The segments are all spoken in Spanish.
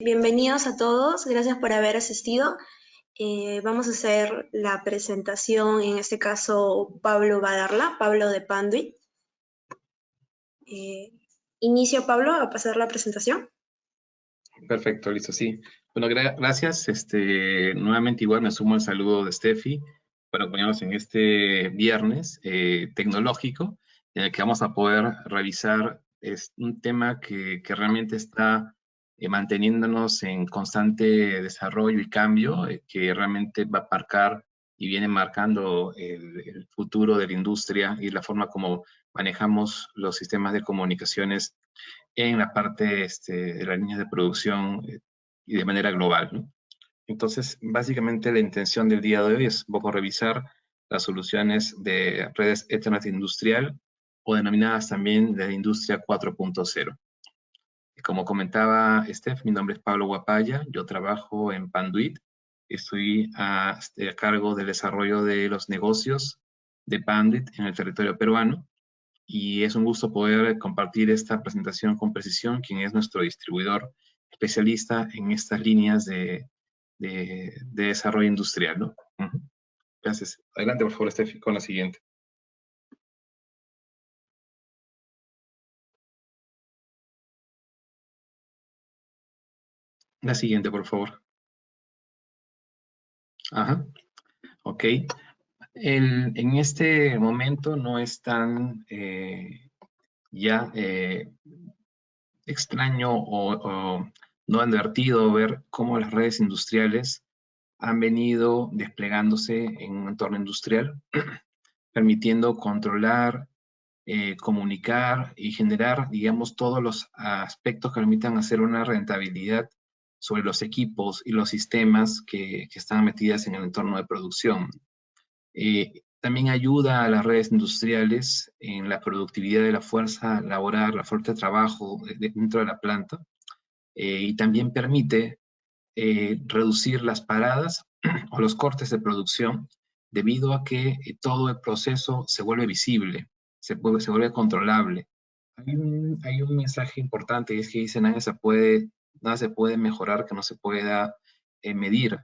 Bienvenidos a todos, gracias por haber asistido. Vamos a hacer la presentación, en este caso Pablo va a darla, Pablo de Panduit. Inicio, Pablo, a pasar la presentación. Perfecto, listo, sí. Bueno, gracias. Nuevamente igual me sumo al saludo de Steffi por acompañarnos en este viernes tecnológico, en el que vamos a poder revisar un tema que realmente está manteniéndonos en constante desarrollo y cambio, que realmente va a marcar y viene marcando el futuro de la industria y la forma como manejamos los sistemas de comunicaciones en la parte de las líneas de producción y de manera global, ¿no? Entonces, básicamente la intención del día de hoy es un poco revisar las soluciones de redes Ethernet industrial o denominadas también de la industria 4.0. Como comentaba Steph, mi nombre es Pablo Guapaya, yo trabajo en Panduit, estoy a cargo del desarrollo de los negocios de Panduit en el territorio peruano y es un gusto poder compartir esta presentación con Precisión, quien es nuestro distribuidor especialista en estas líneas de desarrollo industrial, ¿no? Gracias. Adelante, por favor, Steffi, con la siguiente. La siguiente, por favor. Ajá, ok. En este momento no es tan ya extraño o no advertido ver cómo las redes industriales han venido desplegándose en un entorno industrial, permitiendo controlar, comunicar y generar, digamos, todos los aspectos que permitan hacer una rentabilidad sobre los equipos y los sistemas que están metidas en el entorno de producción. También ayuda a las redes industriales en la productividad de la fuerza laboral, la fuerza de trabajo dentro de la planta, y también permite reducir las paradas o los cortes de producción debido a que todo el proceso se vuelve visible, se vuelve controlable. Hay un mensaje importante y es que dice nada se puede mejorar que no se pueda medir.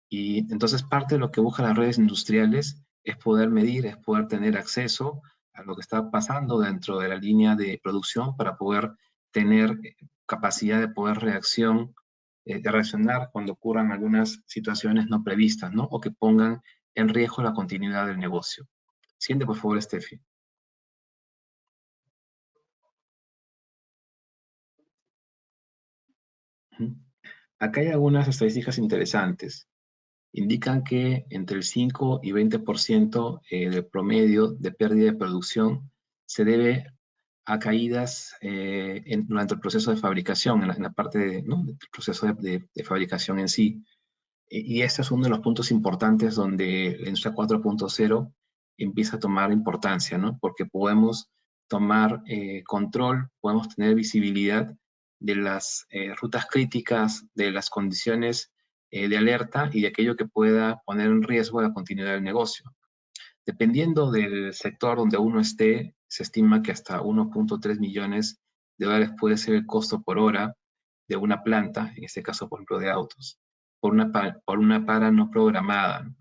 Y entonces parte de lo que buscan las redes industriales es poder medir, es poder tener acceso a lo que está pasando dentro de la línea de producción para poder tener capacidad de poder de reaccionar cuando ocurran algunas situaciones no previstas, ¿no? O que pongan en riesgo la continuidad del negocio. Siguiente, por favor, Steffi. Acá hay algunas estadísticas interesantes. Indican que entre el 5 y 20% del promedio de pérdida de producción se debe a caídas durante el proceso de fabricación, en la parte ¿no? del proceso de fabricación en sí. Y este es uno de los puntos importantes donde la industria 4.0 empieza a tomar importancia, ¿no? Porque podemos tomar control, podemos tener visibilidad de las rutas críticas, de las condiciones de alerta y de aquello que pueda poner en riesgo la continuidad del negocio. Dependiendo del sector donde uno esté, se estima que hasta 1.3 millones de dólares puede ser el costo por hora de una planta, en este caso, por ejemplo, de autos, por una para no programada.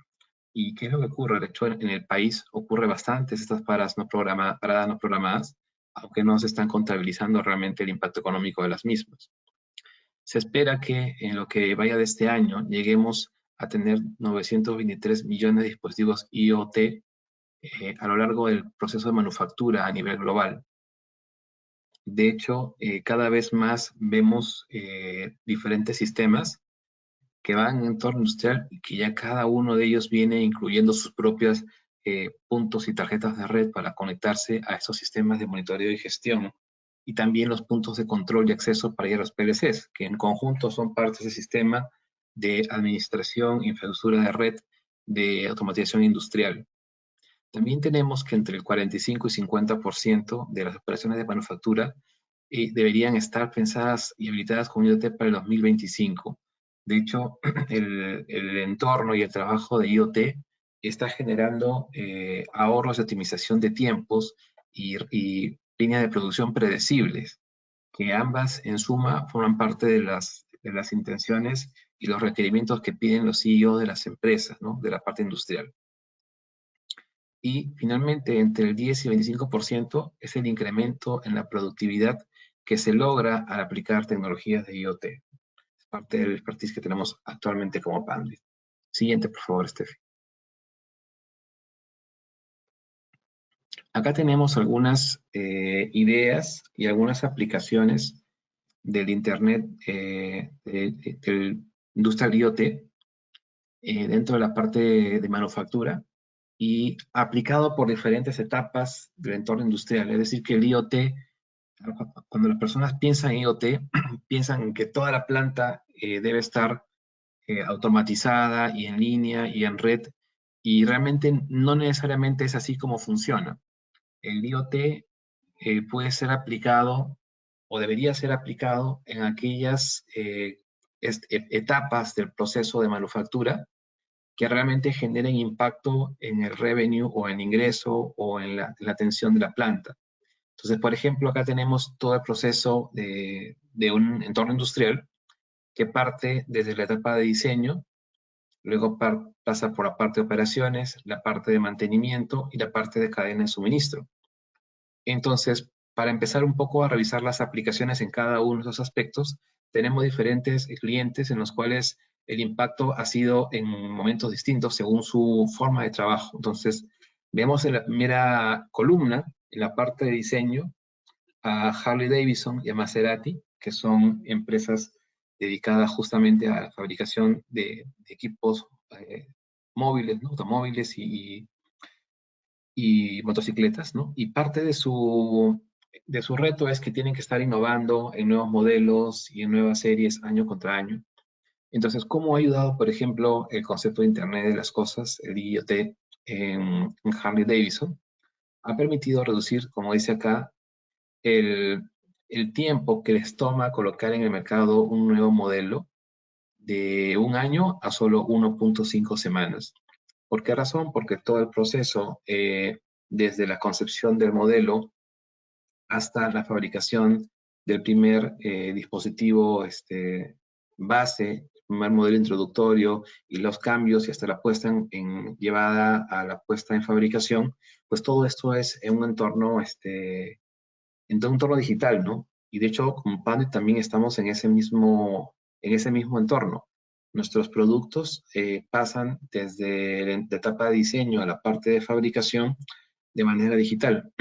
¿Y qué es lo que ocurre? De hecho, en el país ocurre bastantes estas paradas no programadas, aunque no se están contabilizando realmente el impacto económico de las mismas. Se espera que en lo que vaya de este año lleguemos a tener 923 millones de dispositivos IoT a lo largo del proceso de manufactura a nivel global. De hecho, cada vez más vemos diferentes sistemas que van en entorno industrial y que ya cada uno de ellos viene incluyendo sus propios puntos y tarjetas de red para conectarse a estos sistemas de monitoreo y gestión. Y también los puntos de control y acceso para ir a los PLCs, que en conjunto son partes del sistema de administración, infraestructura de red, de automatización industrial. También tenemos que entre el 45 y 50% de las operaciones de manufactura deberían estar pensadas y habilitadas con IoT para el 2025. De hecho, el entorno y el trabajo de IoT está generando ahorros de optimización de tiempos y líneas de producción predecibles, que ambas en suma forman parte de las de las intenciones y los requerimientos que piden los CEO de las empresas, ¿no? De la parte industrial. Y finalmente, entre el 10 y 25% es el incremento en la productividad que se logra al aplicar tecnologías de IoT. Es parte del expertise que tenemos actualmente como Panduit. Siguiente, por favor, Steffi. Acá tenemos algunas ideas y algunas aplicaciones del Internet del Industrial IoT dentro de la parte de manufactura y aplicado por diferentes etapas del entorno industrial. Es decir, que el IoT, cuando las personas piensan en IoT, piensan en que toda la planta debe estar automatizada y en línea y en red, y realmente no necesariamente es así como funciona. El IoT puede ser aplicado o debería ser aplicado en aquellas etapas del proceso de manufactura que realmente generen impacto en el revenue o en ingreso o en la atención de la planta. Entonces, por ejemplo, acá tenemos todo el proceso de un entorno industrial que parte desde la etapa de diseño, luego pasa por la parte de operaciones, la parte de mantenimiento y la parte de cadena de suministro. Entonces, para empezar un poco a revisar las aplicaciones en cada uno de esos aspectos, tenemos diferentes clientes en los cuales el impacto ha sido en momentos distintos según su forma de trabajo. Entonces, vemos en la primera columna, en la parte de diseño, a Harley Davidson y a Maserati, que son empresas dedicadas justamente a la fabricación de equipos móviles, ¿no? Automóviles y motocicletas, ¿no? Y parte de su reto es que tienen que estar innovando en nuevos modelos y en nuevas series año contra año. Entonces, ¿cómo ha ayudado, por ejemplo, el concepto de Internet de las Cosas, el IoT, en Harley Davidson? Ha permitido reducir, como dice acá, el, el tiempo que les toma colocar en el mercado un nuevo modelo de un año a solo 1.5 semanas. ¿Por qué razón? Porque todo el proceso, desde la concepción del modelo hasta la fabricación del primer dispositivo base, el primer modelo introductorio y los cambios y hasta la puesta llevada a la puesta en fabricación, pues todo esto es en un entorno, en un entorno digital, ¿no? Y de hecho, con Panduit también estamos en ese mismo entorno. Nuestros productos pasan desde la etapa de diseño a la parte de fabricación de manera digital,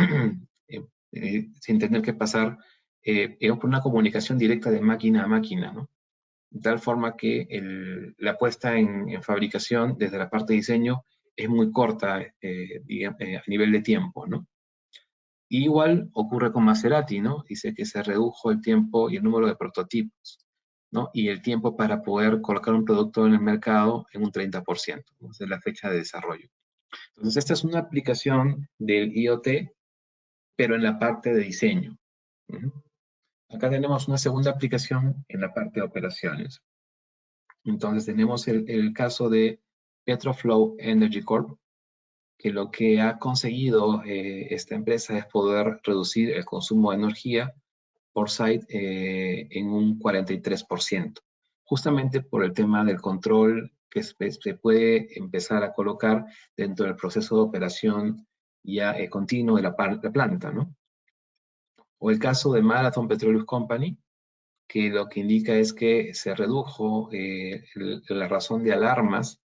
sin tener que pasar por una comunicación directa de máquina a máquina, ¿no? De tal forma que la puesta en fabricación desde la parte de diseño es muy corta a nivel de tiempo, ¿no? Y igual ocurre con Maserati, ¿no? Dice que se redujo el tiempo y el número de prototipos, ¿no? Y el tiempo para poder colocar un producto en el mercado en un 30%, ¿no? Esa es la fecha de desarrollo. Entonces, esta es una aplicación del IoT, pero en la parte de diseño. Acá tenemos una segunda aplicación en la parte de operaciones. Entonces, tenemos el caso de Petroflow Energy Corp, que lo que ha conseguido esta empresa es poder reducir el consumo de energía por site en un 43%, justamente por el tema del control que se puede empezar a colocar dentro del proceso de operación ya continuo de la planta, ¿no? O el caso de Marathon Petroleum Company, que lo que indica es que se redujo la razón de alarmas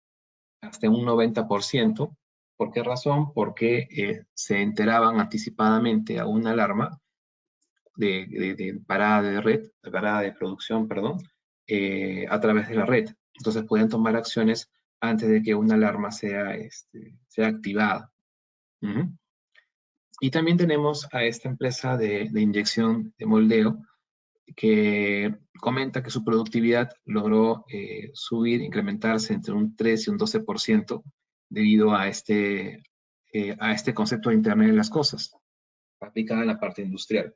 hasta un 90%. ¿Por qué razón? Porque se enteraban anticipadamente a una alarma de parada de red, de parada de producción, perdón, a través de la red. Entonces pueden tomar acciones antes de que una alarma sea activada. Y también tenemos a esta empresa de inyección de moldeo que comenta que su productividad logró subir, incrementarse entre un 3 y un 12% debido a este concepto de Internet de las Cosas, aplicada en la parte industrial.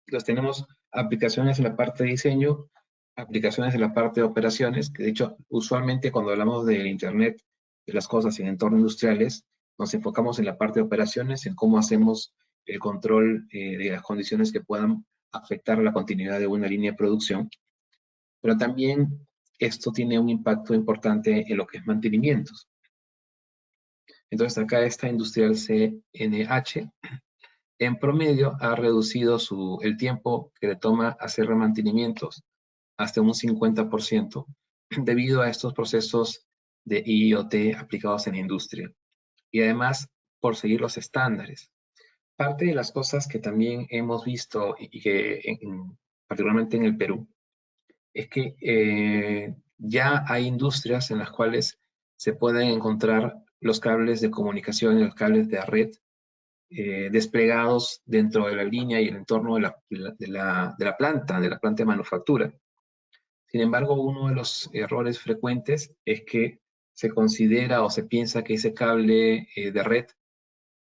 Entonces tenemos aplicaciones en la parte de diseño, aplicaciones en la parte de operaciones, que de hecho usualmente cuando hablamos del Internet de las Cosas en entornos industriales, nos enfocamos en la parte de operaciones, en cómo hacemos el control de las condiciones que puedan afectar la continuidad de una línea de producción. pero también esto tiene un impacto importante en lo que es mantenimientos. Entonces acá esta industrial CNH en promedio ha reducido el tiempo que le toma hacer mantenimientos hasta un 50% debido a estos procesos de IoT aplicados en la industria. Y además, por seguir los estándares. Parte de las cosas que también hemos visto y que particularmente en el Perú, es que ya hay industrias en las cuales se pueden encontrar los cables de comunicación y los cables de red desplegados dentro de la línea y el entorno de la planta de manufactura. Sin embargo, uno de los errores frecuentes es que se considera o se piensa que ese cable de red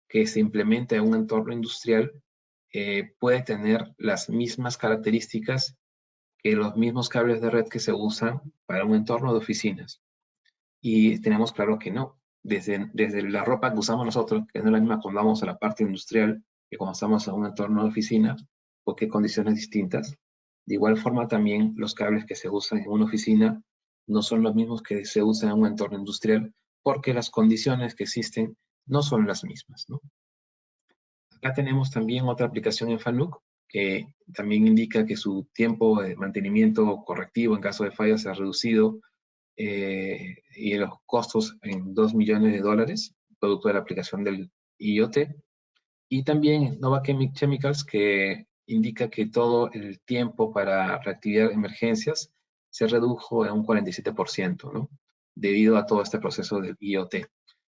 que se implementa en un entorno industrial puede tener las mismas características que los mismos cables de red que se usan para un entorno de oficinas. Y tenemos claro que no. Desde la ropa que usamos nosotros, que no es la misma cuando vamos a la parte industrial que cuando estamos en un entorno de oficina, porque condiciones distintas. De igual forma también los cables que se usan en una oficina no son los mismos que se usan en un entorno industrial, porque las condiciones que existen no son las mismas, ¿no? Acá tenemos también otra aplicación en Fanuc que también indica que su tiempo de mantenimiento correctivo en caso de falla se ha reducido y los costos en $2 millones, producto de la aplicación del IoT. Y también Nova Chemicals, que indica que todo el tiempo para reactivar emergencias se redujo en un 47%, ¿no? Debido a todo este proceso del IoT.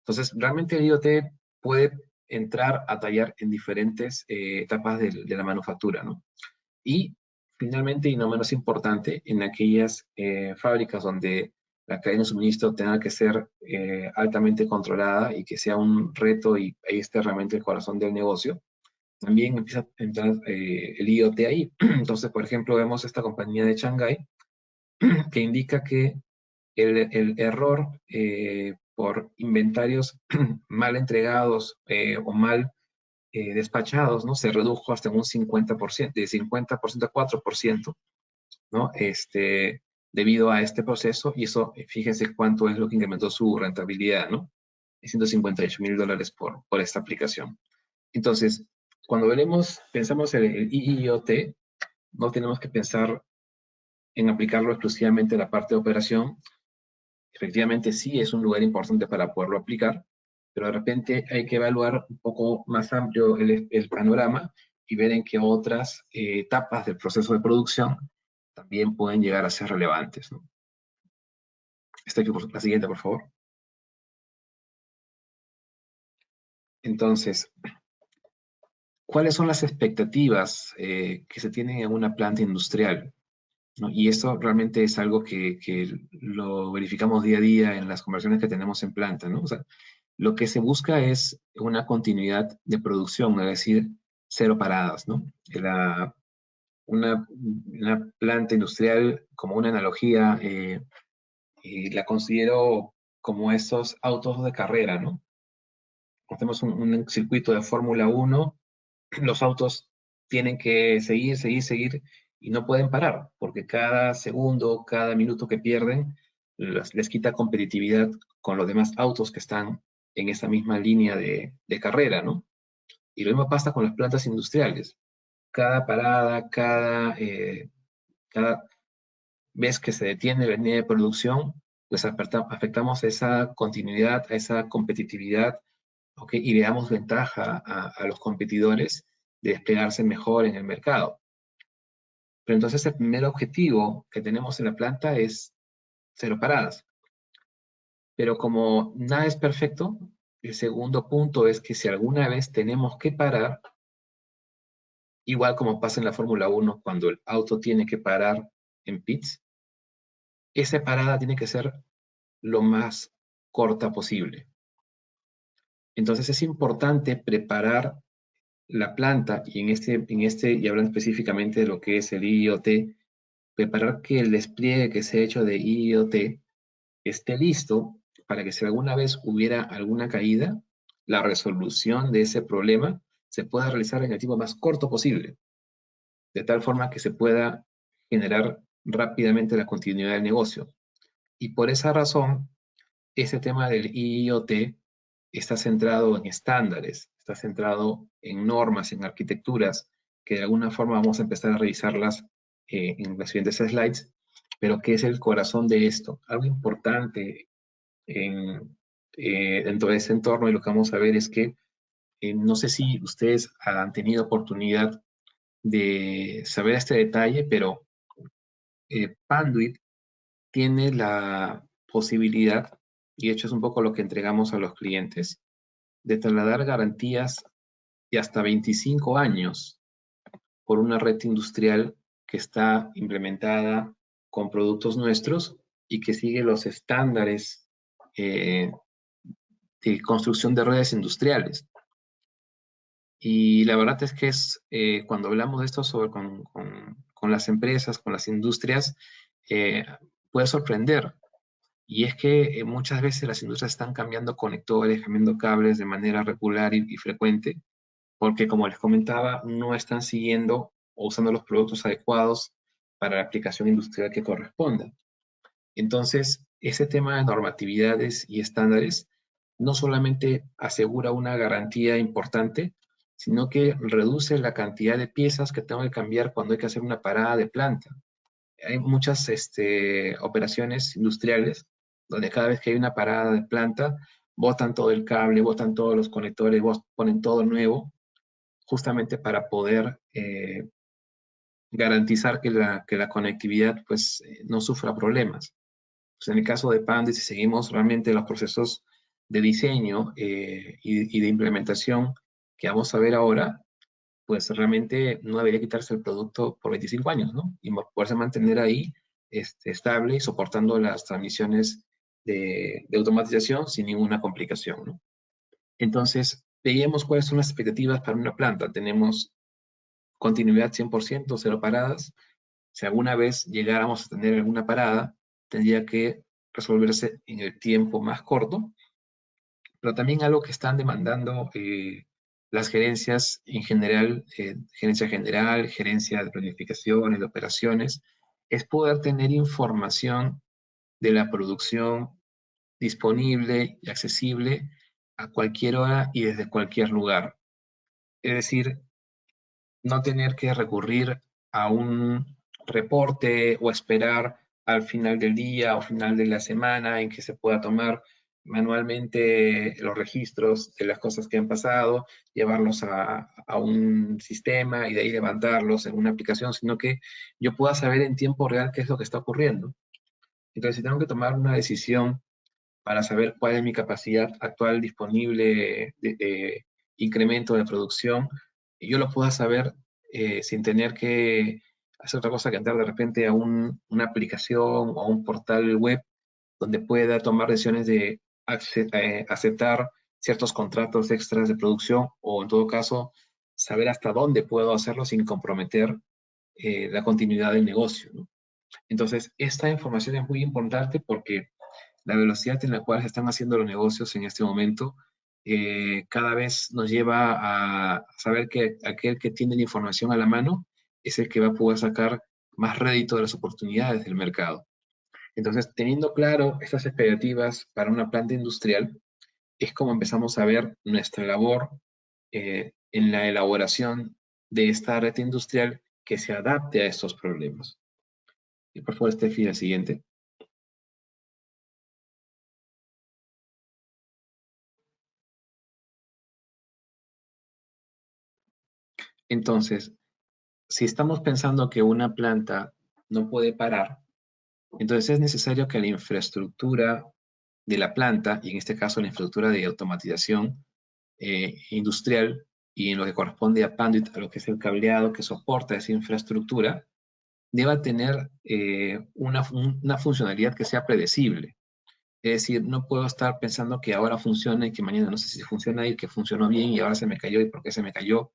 Entonces, realmente el IoT puede entrar a tallar en diferentes etapas de la manufactura, ¿no? Y finalmente, y no menos importante, en aquellas fábricas donde la cadena de suministro tenga que ser altamente controlada y que sea un reto y ahí esté realmente el corazón del negocio, también empieza a entrar el IoT ahí. Entonces, por ejemplo, vemos esta compañía de Shanghái que indica que el error por inventarios mal entregados o mal despachados, ¿no? Se redujo hasta un 50%, de 50% a 4%, ¿no? Debido a este proceso, y eso, fíjense cuánto es lo que incrementó su rentabilidad, ¿no? $158,000 por esta aplicación. Entonces, cuando pensamos en el IIoT, no tenemos que pensar en aplicarlo exclusivamente a la parte de operación. Efectivamente, sí es un lugar importante para poderlo aplicar, pero de repente hay que evaluar un poco más amplio el panorama y ver en qué otras etapas del proceso de producción también pueden llegar a ser relevantes, ¿no? La siguiente, por favor. Entonces, ¿cuáles son las expectativas que se tienen en una planta industrial, ¿no? Y esto realmente es algo que lo verificamos día a día en las conversaciones que tenemos en planta, ¿no? O sea, lo que se busca es una continuidad de producción, es decir, cero paradas, ¿no? Una planta industrial, como una analogía, la considero como esos autos de carrera, ¿no? Hacemos un circuito de Fórmula 1, los autos tienen que seguir y no pueden parar, porque cada segundo, cada minuto que pierden, les quita competitividad con los demás autos que están en esa misma línea de carrera, ¿no? Y lo mismo pasa con las plantas industriales. Cada parada, cada vez que se detiene la línea de producción, pues afectamos a esa continuidad, a esa competitividad, ¿ok? Y le damos ventaja a los competidores de desplegarse mejor en el mercado. Pero entonces el primer objetivo que tenemos en la planta es cero paradas. Pero como nada es perfecto, el segundo punto es que si alguna vez tenemos que parar, igual como pasa en la Fórmula 1 cuando el auto tiene que parar en pits, esa parada tiene que ser lo más corta posible. Entonces es importante preparar la planta y y hablando específicamente de lo que es el IoT, preparar que el despliegue que se ha hecho de IoT esté listo para que si alguna vez hubiera alguna caída, la resolución de ese problema se pueda realizar en el tiempo más corto posible, de tal forma que se pueda generar rápidamente la continuidad del negocio. Y por esa razón, ese tema del IoT está centrado en estándares, está centrado en normas, en arquitecturas, que de alguna forma vamos a empezar a revisarlas en las siguientes slides, pero que es el corazón de esto. Algo importante dentro de ese entorno, y lo que vamos a ver es que no sé si ustedes han tenido oportunidad de saber este detalle, pero Panduit tiene la posibilidad, y de hecho es un poco lo que entregamos a los clientes, de trasladar garantías de hasta 25 años por una red industrial que está implementada con productos nuestros y que sigue los estándares eh, de construcción de redes industriales. Y la verdad es que cuando hablamos de esto con las empresas, con las industrias, eh, puede sorprender. Y es que muchas veces las industrias están cambiando conectores, cambiando cables de manera regular y frecuente, porque como les comentaba, no están siguiendo o usando los productos adecuados para la aplicación industrial que corresponda. Entonces, ese tema de normatividades y estándares no solamente asegura una garantía importante, sino que reduce la cantidad de piezas que tengo que cambiar cuando hay que hacer una parada de planta. Hay muchas operaciones industriales donde cada vez que hay una parada de planta, botan todo el cable, botan todos los conectores, ponen todo nuevo, justamente para poder garantizar que la conectividad pues, no sufra problemas. Pues en el caso de Pandy, si seguimos realmente los procesos de diseño y de implementación que vamos a ver ahora, pues realmente no debería quitarse el producto por 25 años, ¿no? Y poderse mantener ahí estable y soportando las transmisiones de automatización sin ninguna complicación, ¿no? Entonces, veíamos cuáles son las expectativas para una planta. Tenemos continuidad 100%, cero paradas. Si alguna vez llegáramos a tener alguna parada, tendría que resolverse en el tiempo más corto, pero también algo que están demandando las gerencias en general, gerencia de planificación y de operaciones, es poder tener información de la producción disponible y accesible a cualquier hora y desde cualquier lugar. Es decir, no tener que recurrir a un reporte o esperar al final del día o final de la semana en que se pueda tomar manualmente los registros de las cosas que han pasado, llevarlos a un sistema y de ahí levantarlos en una aplicación, sino que yo pueda saber en tiempo real qué es lo que está ocurriendo. Entonces, si tengo que tomar una decisión para saber cuál es mi capacidad actual disponible de incremento de producción, y yo lo pueda saber sin tener que hacer otra cosa que entrar de repente a una aplicación o a un portal web donde pueda tomar decisiones de aceptar ciertos contratos extras de producción o en todo caso saber hasta dónde puedo hacerlo sin comprometer la continuidad del negocio, ¿no? Entonces, esta información es muy importante porque la velocidad en la cual se están haciendo los negocios en este momento cada vez nos lleva a saber que aquel que tiene la información a la mano es el que va a poder sacar más rédito de las oportunidades del mercado. Entonces, teniendo claro estas expectativas para una planta industrial, es como empezamos a ver nuestra labor en la elaboración de esta red industrial que se adapte a estos problemas. Y por favor, Steffi, la siguiente. Entonces, si estamos pensando que una planta no puede parar, entonces es necesario que la infraestructura de la planta, y en este caso la infraestructura de automatización industrial, y en lo que corresponde a Panduit, a lo que es el cableado que soporta esa infraestructura, deba tener una funcionalidad que sea predecible. Es decir, no puedo estar pensando que ahora funciona y que mañana no sé si funciona y que funcionó bien y ahora se me cayó y por qué se me cayó.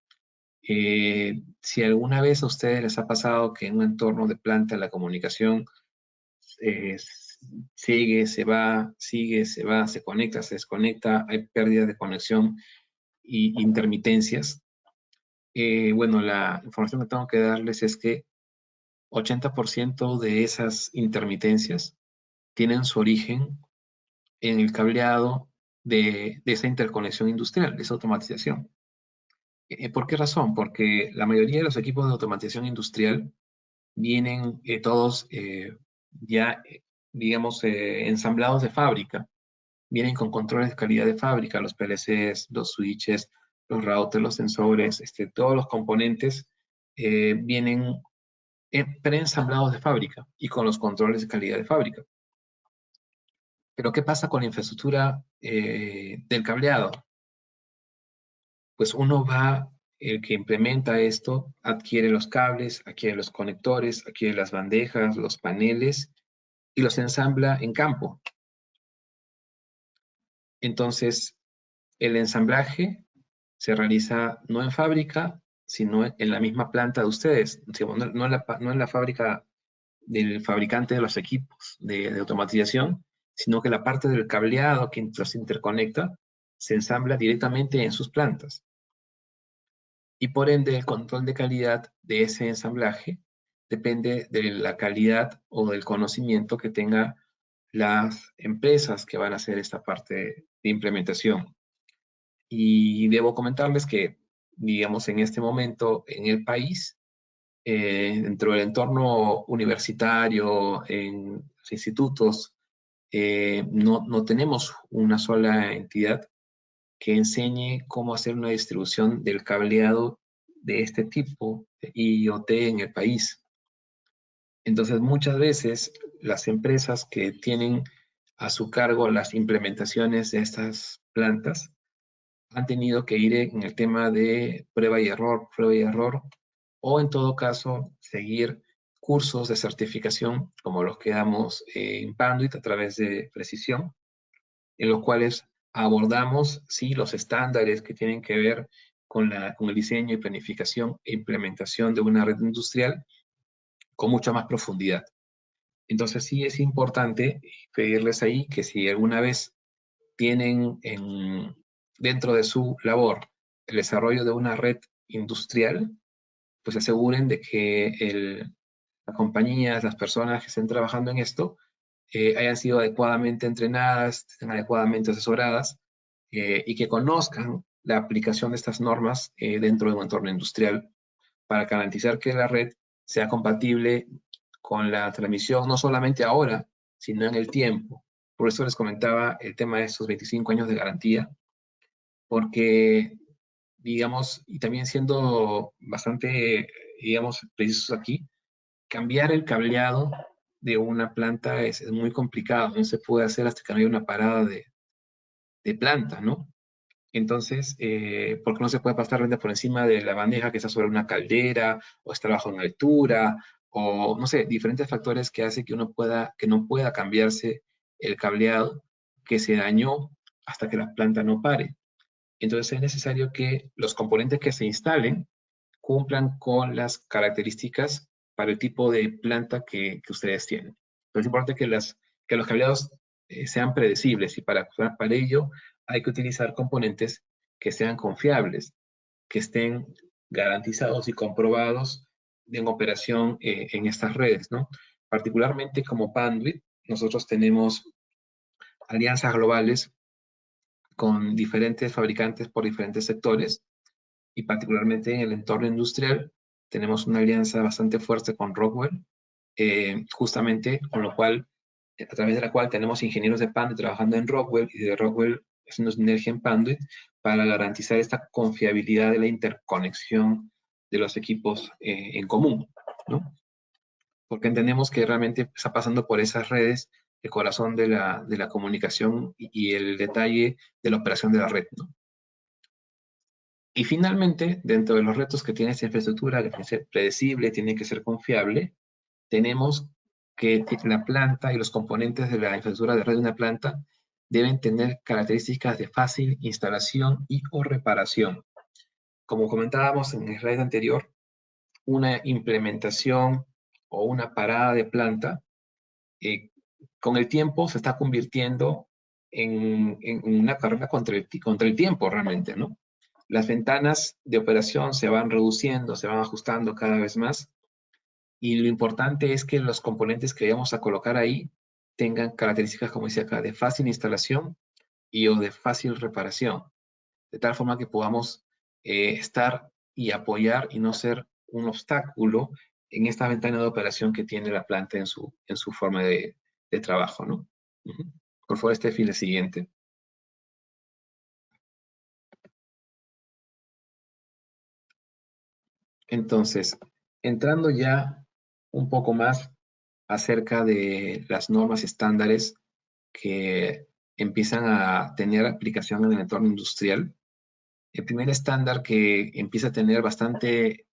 Si alguna vez a ustedes les ha pasado que en un entorno de planta la comunicación eh, sigue, se va, se conecta, se desconecta, hay pérdidas de conexión y intermitencias, bueno, la información que tengo que darles es que 80% de esas intermitencias tienen su origen en el cableado de esa interconexión industrial, de esa automatización. ¿Por qué razón? Porque la mayoría de los equipos de automatización industrial vienen todos ya, digamos, ensamblados de fábrica. Vienen con controles de calidad de fábrica, los PLCs, los switches, los routers, los sensores, todos los componentes vienen preensamblados de fábrica y con los controles de calidad de fábrica. Pero ¿qué pasa con la infraestructura del cableado? Pues uno va, el que implementa esto, adquiere los cables, adquiere los conectores, adquiere las bandejas, los paneles y los ensambla en campo. Entonces, el ensamblaje se realiza no en fábrica, sino en la misma planta de ustedes, no en la fábrica del fabricante de los equipos de automatización, sino que la parte del cableado que los interconecta se ensambla directamente en sus plantas. Y por ende, el control de calidad de ese ensamblaje depende de la calidad o del conocimiento que tengan las empresas que van a hacer esta parte de implementación. Y debo comentarles que, digamos, en este momento en el país, dentro del entorno universitario, en los institutos, no tenemos una sola entidad que enseñe cómo hacer una distribución del cableado de este tipo de IoT en el país. Entonces, muchas veces las empresas que tienen a su cargo las implementaciones de estas plantas han tenido que ir en el tema de prueba y error, o en todo caso, seguir cursos de certificación como los que damos en Panduit a través de Precisión, en los cuales abordamos, sí, los estándares que tienen que ver con el diseño y planificación e implementación de una red industrial con mucha más profundidad. Entonces sí es importante pedirles ahí que si alguna vez tienen dentro de su labor el desarrollo de una red industrial, pues aseguren de que las compañías, las personas que estén trabajando en esto, hayan sido adecuadamente entrenadas, estén adecuadamente asesoradas y que conozcan la aplicación de estas normas dentro de un entorno industrial para garantizar que la red sea compatible con la transmisión, no solamente ahora, sino en el tiempo. Por eso les comentaba el tema de estos 25 años de garantía, porque, digamos, y también siendo bastante, digamos, precisos aquí, cambiar el cableado de una planta es muy complicado, no se puede hacer hasta que no haya una parada de planta, ¿no? Entonces, porque no se puede pasar renta por encima de la bandeja que está sobre una caldera, o está bajo en altura, o no sé, diferentes factores que hacen que que no pueda cambiarse el cableado que se dañó hasta que la planta no pare. Entonces es necesario que los componentes que se instalen cumplan con las características para el tipo de planta que ustedes tienen. Pero es importante que los cableados sean predecibles y para ello hay que utilizar componentes que sean confiables, que estén garantizados y comprobados en operación en estas redes, ¿no? Particularmente como Panduit, nosotros tenemos alianzas globales con diferentes fabricantes por diferentes sectores y particularmente en el entorno industrial tenemos una alianza bastante fuerte con Rockwell, justamente con lo cual, a través de la cual tenemos ingenieros de Panduit trabajando en Rockwell y de Rockwell haciendo sinergia en Panduit para garantizar esta confiabilidad de la interconexión de los equipos en común, ¿no? Porque entendemos que realmente está pasando por esas redes el corazón de la comunicación y el detalle de la operación de la red, ¿no? Y finalmente, dentro de los retos que tiene esta infraestructura, que tiene que ser predecible, tiene que ser confiable, tenemos que la planta y los componentes de la infraestructura de red de una planta deben tener características de fácil instalación y o reparación. Como comentábamos en el slide anterior, una implementación o una parada de planta, con el tiempo se está convirtiendo en una carrera contra el tiempo realmente, ¿no? Las ventanas de operación se van reduciendo, se van ajustando cada vez más Y lo importante es que los componentes que vamos a colocar ahí tengan características, como dice acá, de fácil instalación y o de fácil reparación, de tal forma que podamos estar y apoyar y no ser un obstáculo en esta ventana de operación que tiene la planta en su forma de trabajo, ¿no? Ujú. Por favor, Steffi, la siguiente. Entonces, entrando ya un poco más acerca de las normas estándares que empiezan a tener aplicación en el entorno industrial. El primer estándar que empieza a tener bastante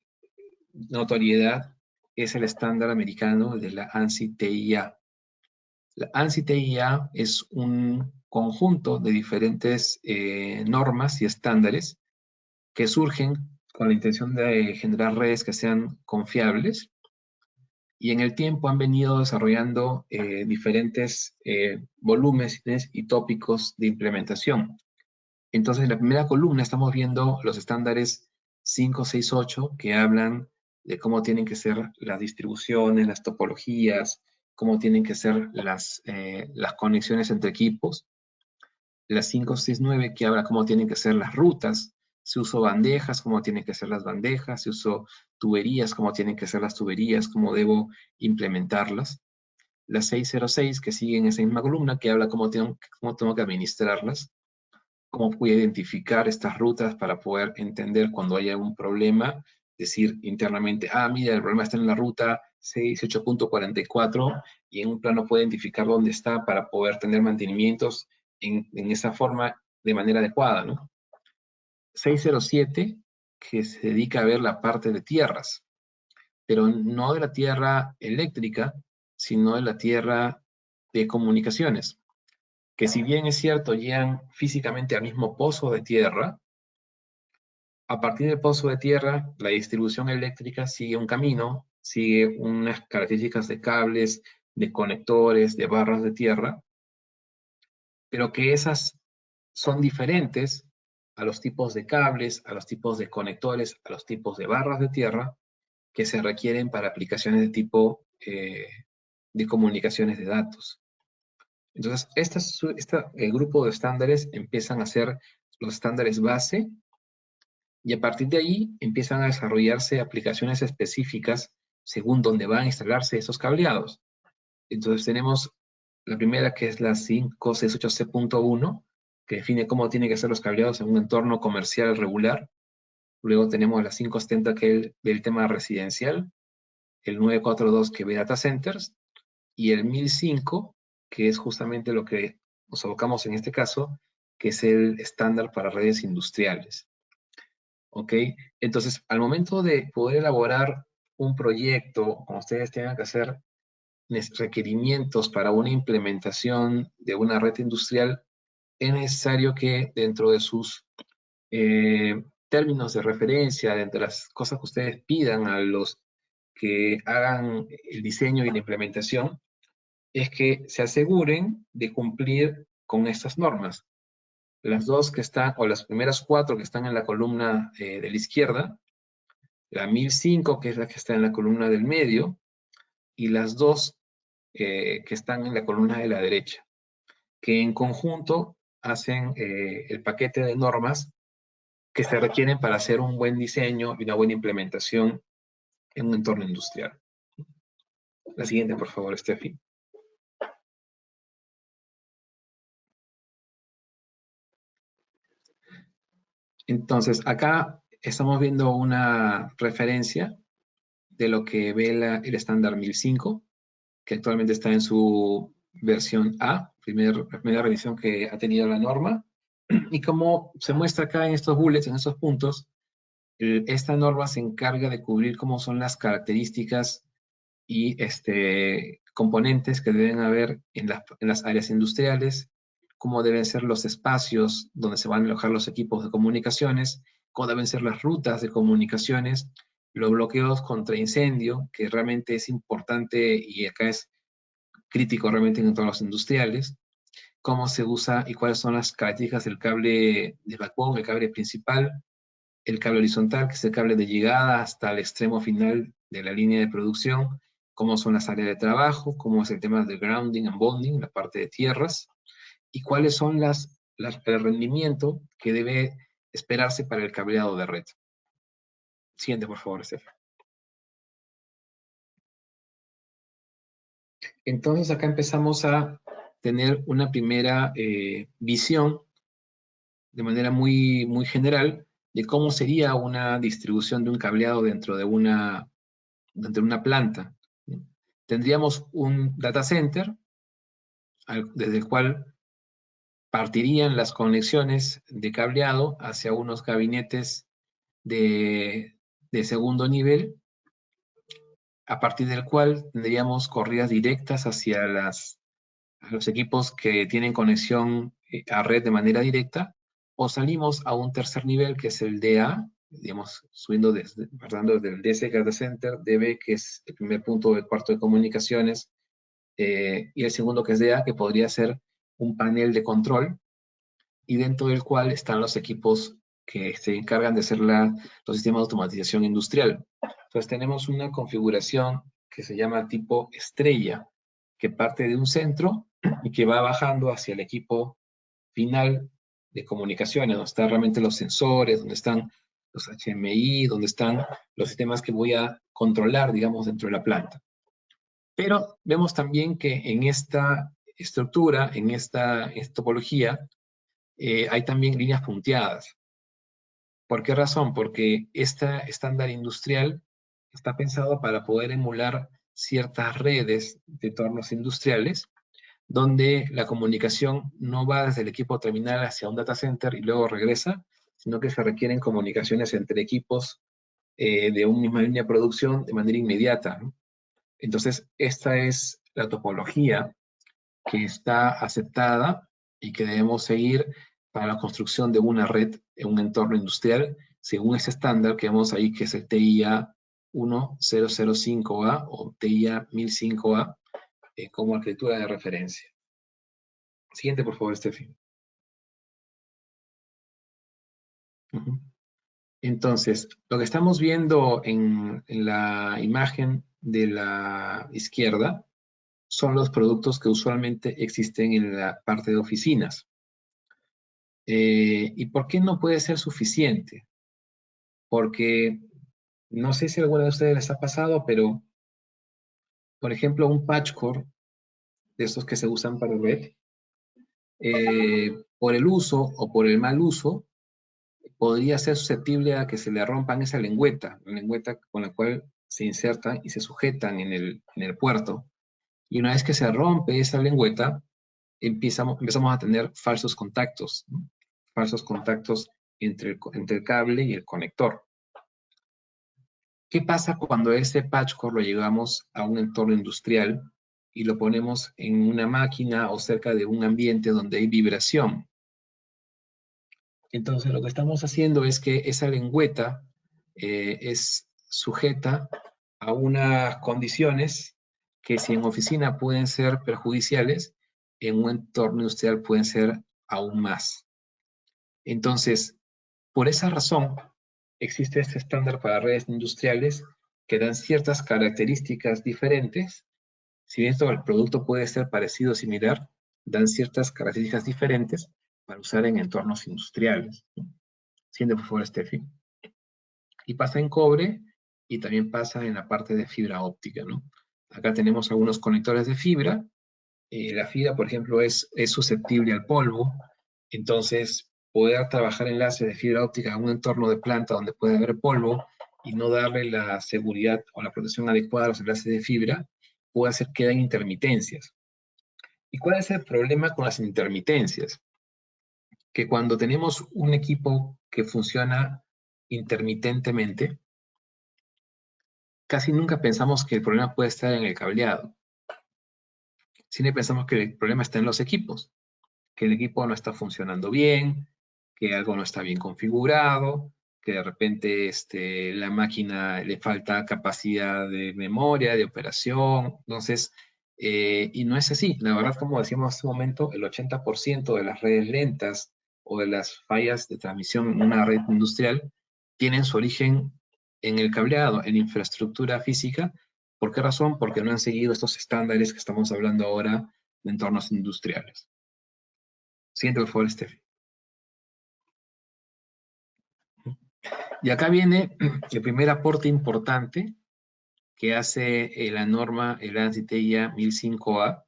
notoriedad es el estándar americano de la ANSI-TIA. La ANSI-TIA es un conjunto de diferentes normas y estándares que surgen con la intención de generar redes que sean confiables y en el tiempo han venido desarrollando diferentes volúmenes y tópicos de implementación. Entonces, en la primera columna estamos viendo los estándares 5, 6, 8 que hablan de cómo tienen que ser las distribuciones, las topologías, cómo tienen que ser las conexiones entre equipos. Las 5, 6, 9 que habla cómo tienen que ser las rutas. Si uso bandejas, cómo tienen que ser las bandejas. Si uso tuberías, cómo tienen que ser las tuberías, cómo debo implementarlas. Las 606 que siguen esa misma columna que habla cómo tengo que administrarlas, cómo voy a identificar estas rutas para poder entender cuando haya un problema, decir internamente, mira, el problema está en la ruta 68.44 y en un plano puedo identificar dónde está para poder tener mantenimientos en esa forma de manera adecuada, ¿no? 607, que se dedica a ver la parte de tierras, pero no de la tierra eléctrica, sino de la tierra de comunicaciones, que si bien es cierto, llegan físicamente al mismo pozo de tierra, a partir del pozo de tierra, la distribución eléctrica sigue un camino, sigue unas características de cables, de conectores, de barras de tierra, pero que esas son diferentes a los tipos de cables, a los tipos de conectores, a los tipos de barras de tierra que se requieren para aplicaciones de tipo de comunicaciones de datos. Entonces, el grupo de estándares empiezan a ser los estándares base y a partir de ahí empiezan a desarrollarse aplicaciones específicas según dónde van a instalarse esos cableados. Entonces tenemos la primera que es la 568C.1, que define cómo tienen que ser los cableados en un entorno comercial regular. Luego tenemos la 570 que ve el tema residencial, el 942 que ve data centers y el 1005 que es justamente lo que nos abocamos en este caso, que es el estándar para redes industriales. ¿Ok? Entonces, al momento de poder elaborar un proyecto, como ustedes tengan que hacer requerimientos para una implementación de una red industrial, es necesario que dentro de sus términos de referencia, dentro de las cosas que ustedes pidan a los que hagan el diseño y la implementación, es que se aseguren de cumplir con estas normas. Las dos que están, o las primeras 4 que están en la columna de la izquierda, la 1005, que es la que está en la columna del medio, y las dos que están en la columna de la derecha, que en conjunto hacen el paquete de normas que se requieren para hacer un buen diseño y una buena implementación en un entorno industrial. La siguiente, por favor, Steffi. Entonces, acá estamos viendo una referencia de lo que ve el estándar 1005, que actualmente está en su versión A, primera revisión que ha tenido la norma. Y como se muestra acá en estos bullets, en estos puntos, esta norma se encarga de cubrir cómo son las características y componentes que deben haber en las áreas industriales, cómo deben ser los espacios donde se van a alojar los equipos de comunicaciones, cómo deben ser las rutas de comunicaciones, los bloqueos contra incendio, que realmente es importante y acá es crítico realmente en entornos industriales, cómo se usa y cuáles son las características del cable de backbone, el cable principal, el cable horizontal, que es el cable de llegada hasta el extremo final de la línea de producción, cómo son las áreas de trabajo, cómo es el tema de grounding and bonding, la parte de tierras, y cuáles son el rendimiento que debe esperarse para el cableado de red. Siguiente, por favor, Estefan. Entonces acá empezamos a tener una primera visión de manera muy, muy general de cómo sería una distribución de un cableado dentro de una planta. Tendríamos un data center desde el cual partirían las conexiones de cableado hacia unos gabinetes de segundo nivel, a partir del cual tendríamos corridas directas hacia los equipos que tienen conexión a red de manera directa, o salimos a un tercer nivel que es el DA, digamos, partiendo desde el DC Data Center, DB, que es el primer punto del cuarto de comunicaciones, y el segundo que es DA, que podría ser un panel de control, y dentro del cual están los equipos que se encargan de hacer los sistemas de automatización industrial. Entonces tenemos una configuración que se llama tipo estrella, que parte de un centro y que va bajando hacia el equipo final de comunicaciones, donde están realmente los sensores, donde están los HMI, donde están los sistemas que voy a controlar, digamos, dentro de la planta. Pero vemos también que en esta estructura, en esta topología, hay también líneas punteadas. ¿Por qué razón? Porque este estándar industrial está pensado para poder emular ciertas redes de entornos industriales donde la comunicación no va desde el equipo terminal hacia un data center y luego regresa, sino que se requieren comunicaciones entre equipos de una misma línea de producción de manera inmediata, ¿no? Entonces, esta es la topología que está aceptada y que debemos seguir para la construcción de una red en un entorno industrial, según ese estándar que vemos ahí, que es el TIA 1005A o TIA 1005A, como arquitectura de referencia. Siguiente, por favor, Steffi. Entonces, lo que estamos viendo en la imagen de la izquierda son los productos que usualmente existen en la parte de oficinas. ¿Y por qué no puede ser suficiente? Porque no sé si a alguna de ustedes les ha pasado, pero, por ejemplo, un patch core, de estos que se usan para red, por el uso o por el mal uso, podría ser susceptible a que se le rompan esa lengüeta, la lengüeta con la cual se insertan y se sujetan en el puerto. Y una vez que se rompe esa lengüeta, empezamos a tener falsos contactos, ¿no? Falsos contactos entre el cable y el conector. ¿Qué pasa cuando ese patch core lo llevamos a un entorno industrial y lo ponemos en una máquina o cerca de un ambiente donde hay vibración? Entonces lo que estamos haciendo es que esa lengüeta es sujeta a unas condiciones que si en oficina pueden ser perjudiciales, en un entorno industrial pueden ser aún más. Entonces, por esa razón, existe este estándar para redes industriales que dan ciertas características diferentes. Si bien el producto puede ser parecido o similar, dan ciertas características diferentes para usar en entornos industriales. Siguiente, por favor, Steffi. Y pasa en cobre y también pasa en la parte de fibra óptica, ¿no? Acá tenemos algunos conectores de fibra. La fibra, por ejemplo, es susceptible al polvo. Entonces, poder trabajar enlaces de fibra óptica en un entorno de planta donde puede haber polvo y no darle la seguridad o la protección adecuada a los enlaces de fibra, puede hacer que den intermitencias. ¿Y cuál es el problema con las intermitencias? Que cuando tenemos un equipo que funciona intermitentemente, casi nunca pensamos que el problema puede estar en el cableado. Siempre pensamos que el problema está en los equipos, que el equipo no está funcionando bien, que algo no está bien configurado, que de repente la máquina le falta capacidad de memoria, de operación. Entonces, y no es así. La verdad, como decíamos hace un momento, el 80% de las redes lentas o de las fallas de transmisión en una red industrial tienen su origen en el cableado, en infraestructura física. ¿Por qué razón? Porque no han seguido estos estándares que estamos hablando ahora de entornos industriales. Siguiente, por favor, Steffi. Y acá viene el primer aporte importante que hace la norma, el ANSI TIA 1005A,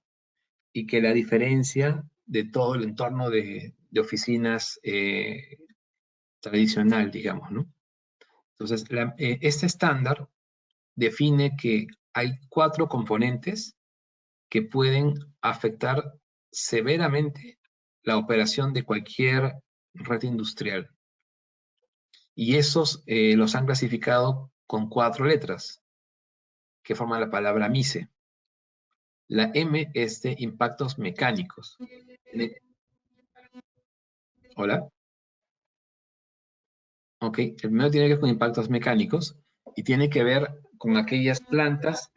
y que la diferencia de todo el entorno de oficinas tradicional, digamos, ¿no? Entonces, este estándar define que hay 4 componentes que pueden afectar severamente la operación de cualquier red industrial. Y esos los han clasificado con 4 letras que forman la palabra MICE. La M es de impactos mecánicos. Hola. Ok, el primero tiene que ver con impactos mecánicos y tiene que ver con aquellas plantas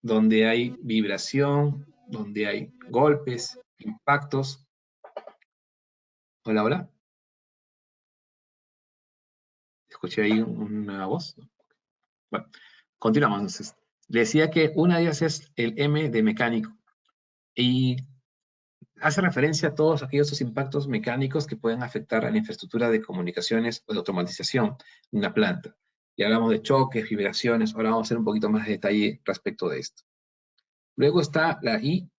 donde hay vibración, donde hay golpes, impactos. Hola, hola. Escuché ahí una voz. Bueno, continuamos entonces. Le decía que una de ellas es el M de mecánico y hace referencia a todos aquellos impactos mecánicos que pueden afectar a la infraestructura de comunicaciones o de automatización de una planta. Ya hablamos de choques, vibraciones, ahora vamos a hacer un poquito más de detalle respecto de esto. Luego está la I,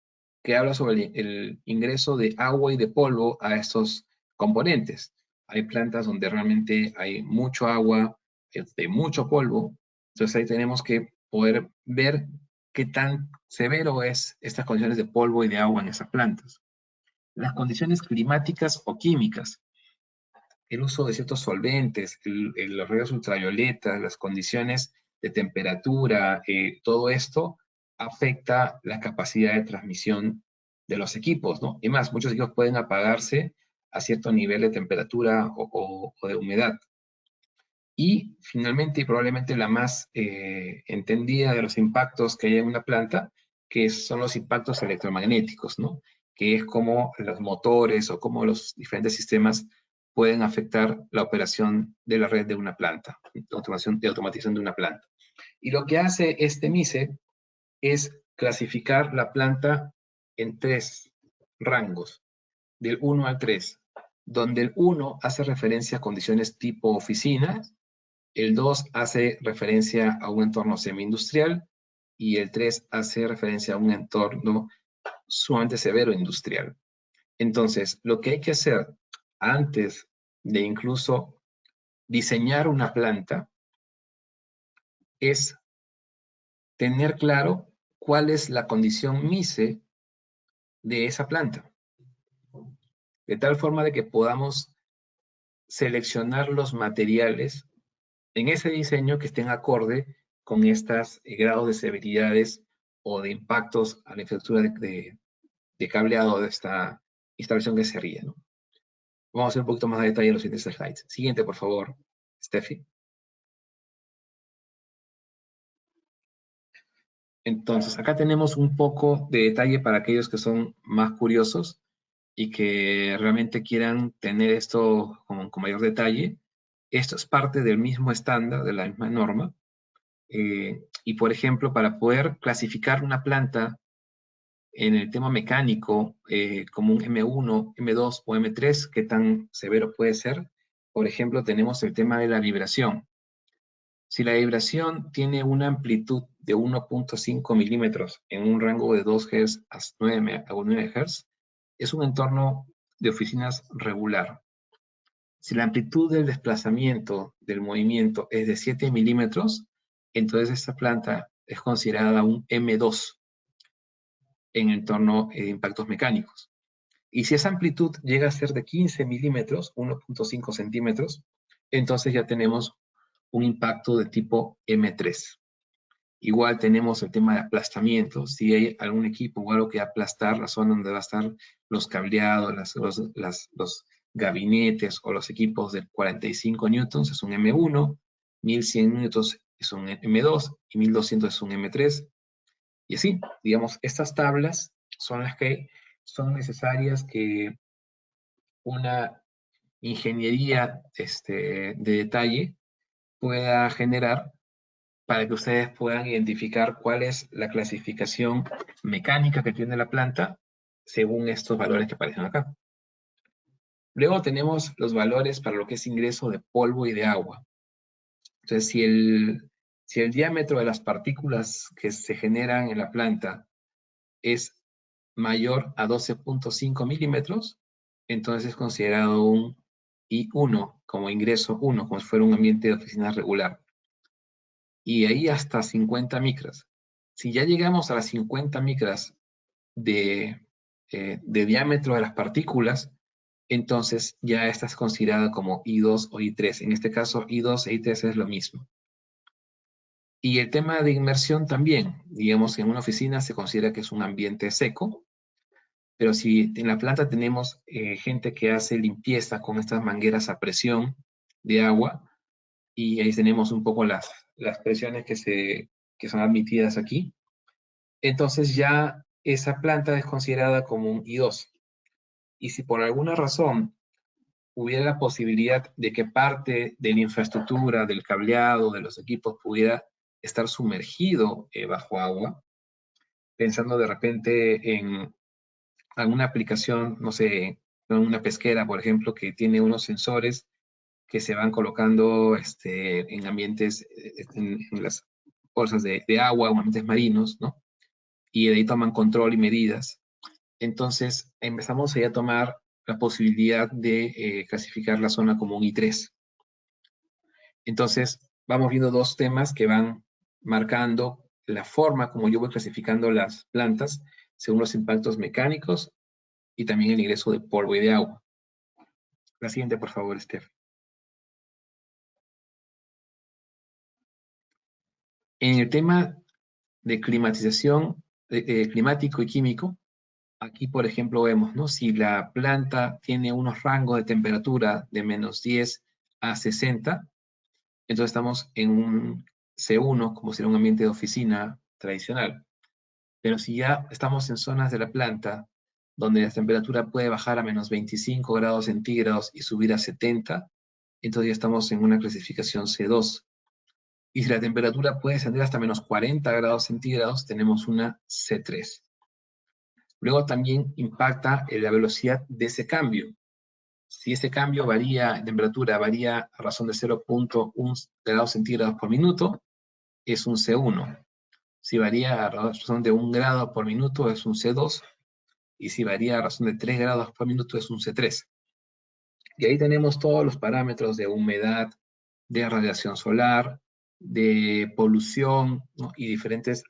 que habla sobre el ingreso de agua y de polvo a estos componentes. Hay plantas donde realmente hay mucho agua, de mucho polvo, entonces ahí tenemos que poder ver qué tan severo es estas condiciones de polvo y de agua en esas plantas. Las condiciones climáticas o químicas, el uso de ciertos solventes, los rayos ultravioletas, las condiciones de temperatura, todo esto afecta la capacidad de transmisión de los equipos, ¿no? Y más, muchos equipos pueden apagarse a cierto nivel de temperatura o de humedad. Y finalmente, y probablemente la más entendida de los impactos que hay en una planta, que son los impactos electromagnéticos, ¿no? Que es como los motores o como los diferentes sistemas pueden afectar la operación de la red de una planta, de automatización de una planta. Y lo que hace este MICE es clasificar la planta en 3 rangos, del 1 al 3, donde el 1 hace referencia a condiciones tipo oficina, el 2 hace referencia a un entorno semi-industrial y el 3 hace referencia a un entorno sumamente severo industrial. Entonces, lo que hay que hacer antes de incluso diseñar una planta es tener claro cuál es la condición MICE de esa planta, de tal forma de que podamos seleccionar los materiales en ese diseño que estén acorde con estos grados de severidades o de impactos a la infraestructura de cableado de esta instalación que se ríe, ¿no? Vamos a hacer un poquito más de detalle en los siguientes slides. Siguiente, por favor, Steffi. Entonces, acá tenemos un poco de detalle para aquellos que son más curiosos y que realmente quieran tener esto con mayor detalle. Esto es parte del mismo estándar, de la misma norma. Y, por ejemplo, para poder clasificar una planta en el tema mecánico, como un M1, M2 o M3, qué tan severo puede ser. Por ejemplo, tenemos el tema de la vibración. Si la vibración tiene una amplitud de 1.5 milímetros en un rango de 2 Hz a 9 Hz, es un entorno de oficinas regular. Si la amplitud del desplazamiento del movimiento es de 7 milímetros, entonces esta planta es considerada un M2 en entorno de impactos mecánicos. Y si esa amplitud llega a ser de 15 milímetros, 1.5 centímetros, entonces ya tenemos un impacto de tipo M3. Igual tenemos el tema de aplastamiento. Si hay algún equipo o algo que aplastar, la zona donde va a estar los cableados, los gabinetes o los equipos de 45 newtons es un M1, 1100 newtons es un M2 y 1200 es un M3. Y así, digamos, estas tablas son las que son necesarias que una ingeniería de detalle pueda generar para que ustedes puedan identificar cuál es la clasificación mecánica que tiene la planta según estos valores que aparecen acá. Luego tenemos los valores para lo que es ingreso de polvo y de agua. Entonces, si el diámetro de las partículas que se generan en la planta es mayor a 12.5 milímetros, entonces es considerado un I1, como ingreso 1, como si fuera un ambiente de oficina regular. Y ahí hasta 50 micras. Si ya llegamos a las 50 micras de diámetro de las partículas, entonces ya esta es considerada como I2 o I3. En este caso, I2 e I3 es lo mismo. Y el tema de inmersión también. Digamos, en una oficina se considera que es un ambiente seco, pero si en la planta tenemos gente que hace limpieza con estas mangueras a presión de agua, y ahí tenemos un poco las presiones que son admitidas aquí, entonces ya esa planta es considerada como un I2. Y si por alguna razón hubiera la posibilidad de que parte de la infraestructura, del cableado, de los equipos pudiera estar sumergido bajo agua, pensando de repente en alguna aplicación, no sé, en una pesquera, por ejemplo, que tiene unos sensores que se van colocando en ambientes, en las bolsas de agua o ambientes marinos, ¿no? Y de ahí toman control y medidas. Entonces empezamos ahí a tomar la posibilidad de clasificar la zona como un I3. Entonces vamos viendo dos temas que van marcando la forma como yo voy clasificando las plantas según los impactos mecánicos y también el ingreso de polvo y de agua. La siguiente, por favor, Steph. En el tema de climatización climático y químico, aquí, por ejemplo, vemos, ¿no? Si la planta tiene unos rangos de temperatura de menos 10 a 60, entonces estamos en un C1, como sería un ambiente de oficina tradicional. Pero si ya estamos en zonas de la planta donde la temperatura puede bajar a menos 25 grados centígrados y subir a 70, entonces ya estamos en una clasificación C2. Y si la temperatura puede ascender hasta menos 40 grados centígrados, tenemos una C3. Luego también impacta la velocidad de ese cambio. Si ese cambio varía, temperatura varía a razón de 0.1 grados centígrados por minuto, es un C1. Si varía a razón de 1 grado por minuto, es un C2. Y si varía a razón de 3 grados por minuto, es un C3. Y ahí tenemos todos los parámetros de humedad, de radiación solar, de polución, ¿no? Y diferentes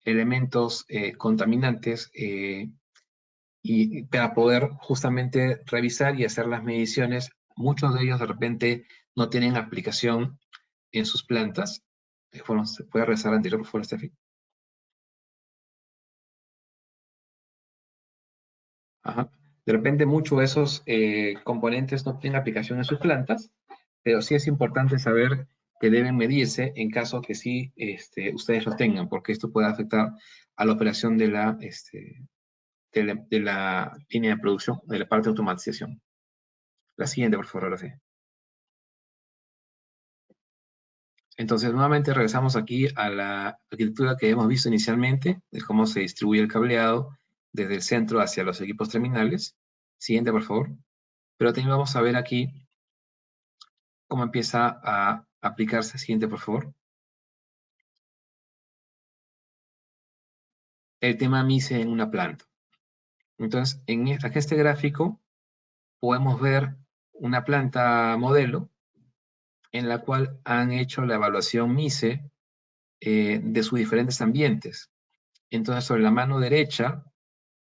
elementos contaminantes y para poder justamente revisar y hacer las mediciones. Muchos de ellos de repente no tienen aplicación en sus plantas. Bueno, ¿se puede regresar anterior, por favor, Steffi? Ajá. De repente muchos de esos componentes no tienen aplicación en sus plantas, pero sí es importante saber que deben medirse en caso que sí ustedes los tengan, porque esto puede afectar a la operación de la línea de producción, de la parte de automatización. La siguiente, por favor, ahora sí. Entonces, nuevamente regresamos aquí a la arquitectura que hemos visto inicialmente, de cómo se distribuye el cableado desde el centro hacia los equipos terminales. Siguiente, por favor. Pero también vamos a ver aquí cómo empieza a aplicarse. Siguiente, por favor. El tema MICE en una planta. Entonces, en este gráfico podemos ver una planta modelo en la cual han hecho la evaluación MICE de sus diferentes ambientes. Entonces, sobre la mano derecha,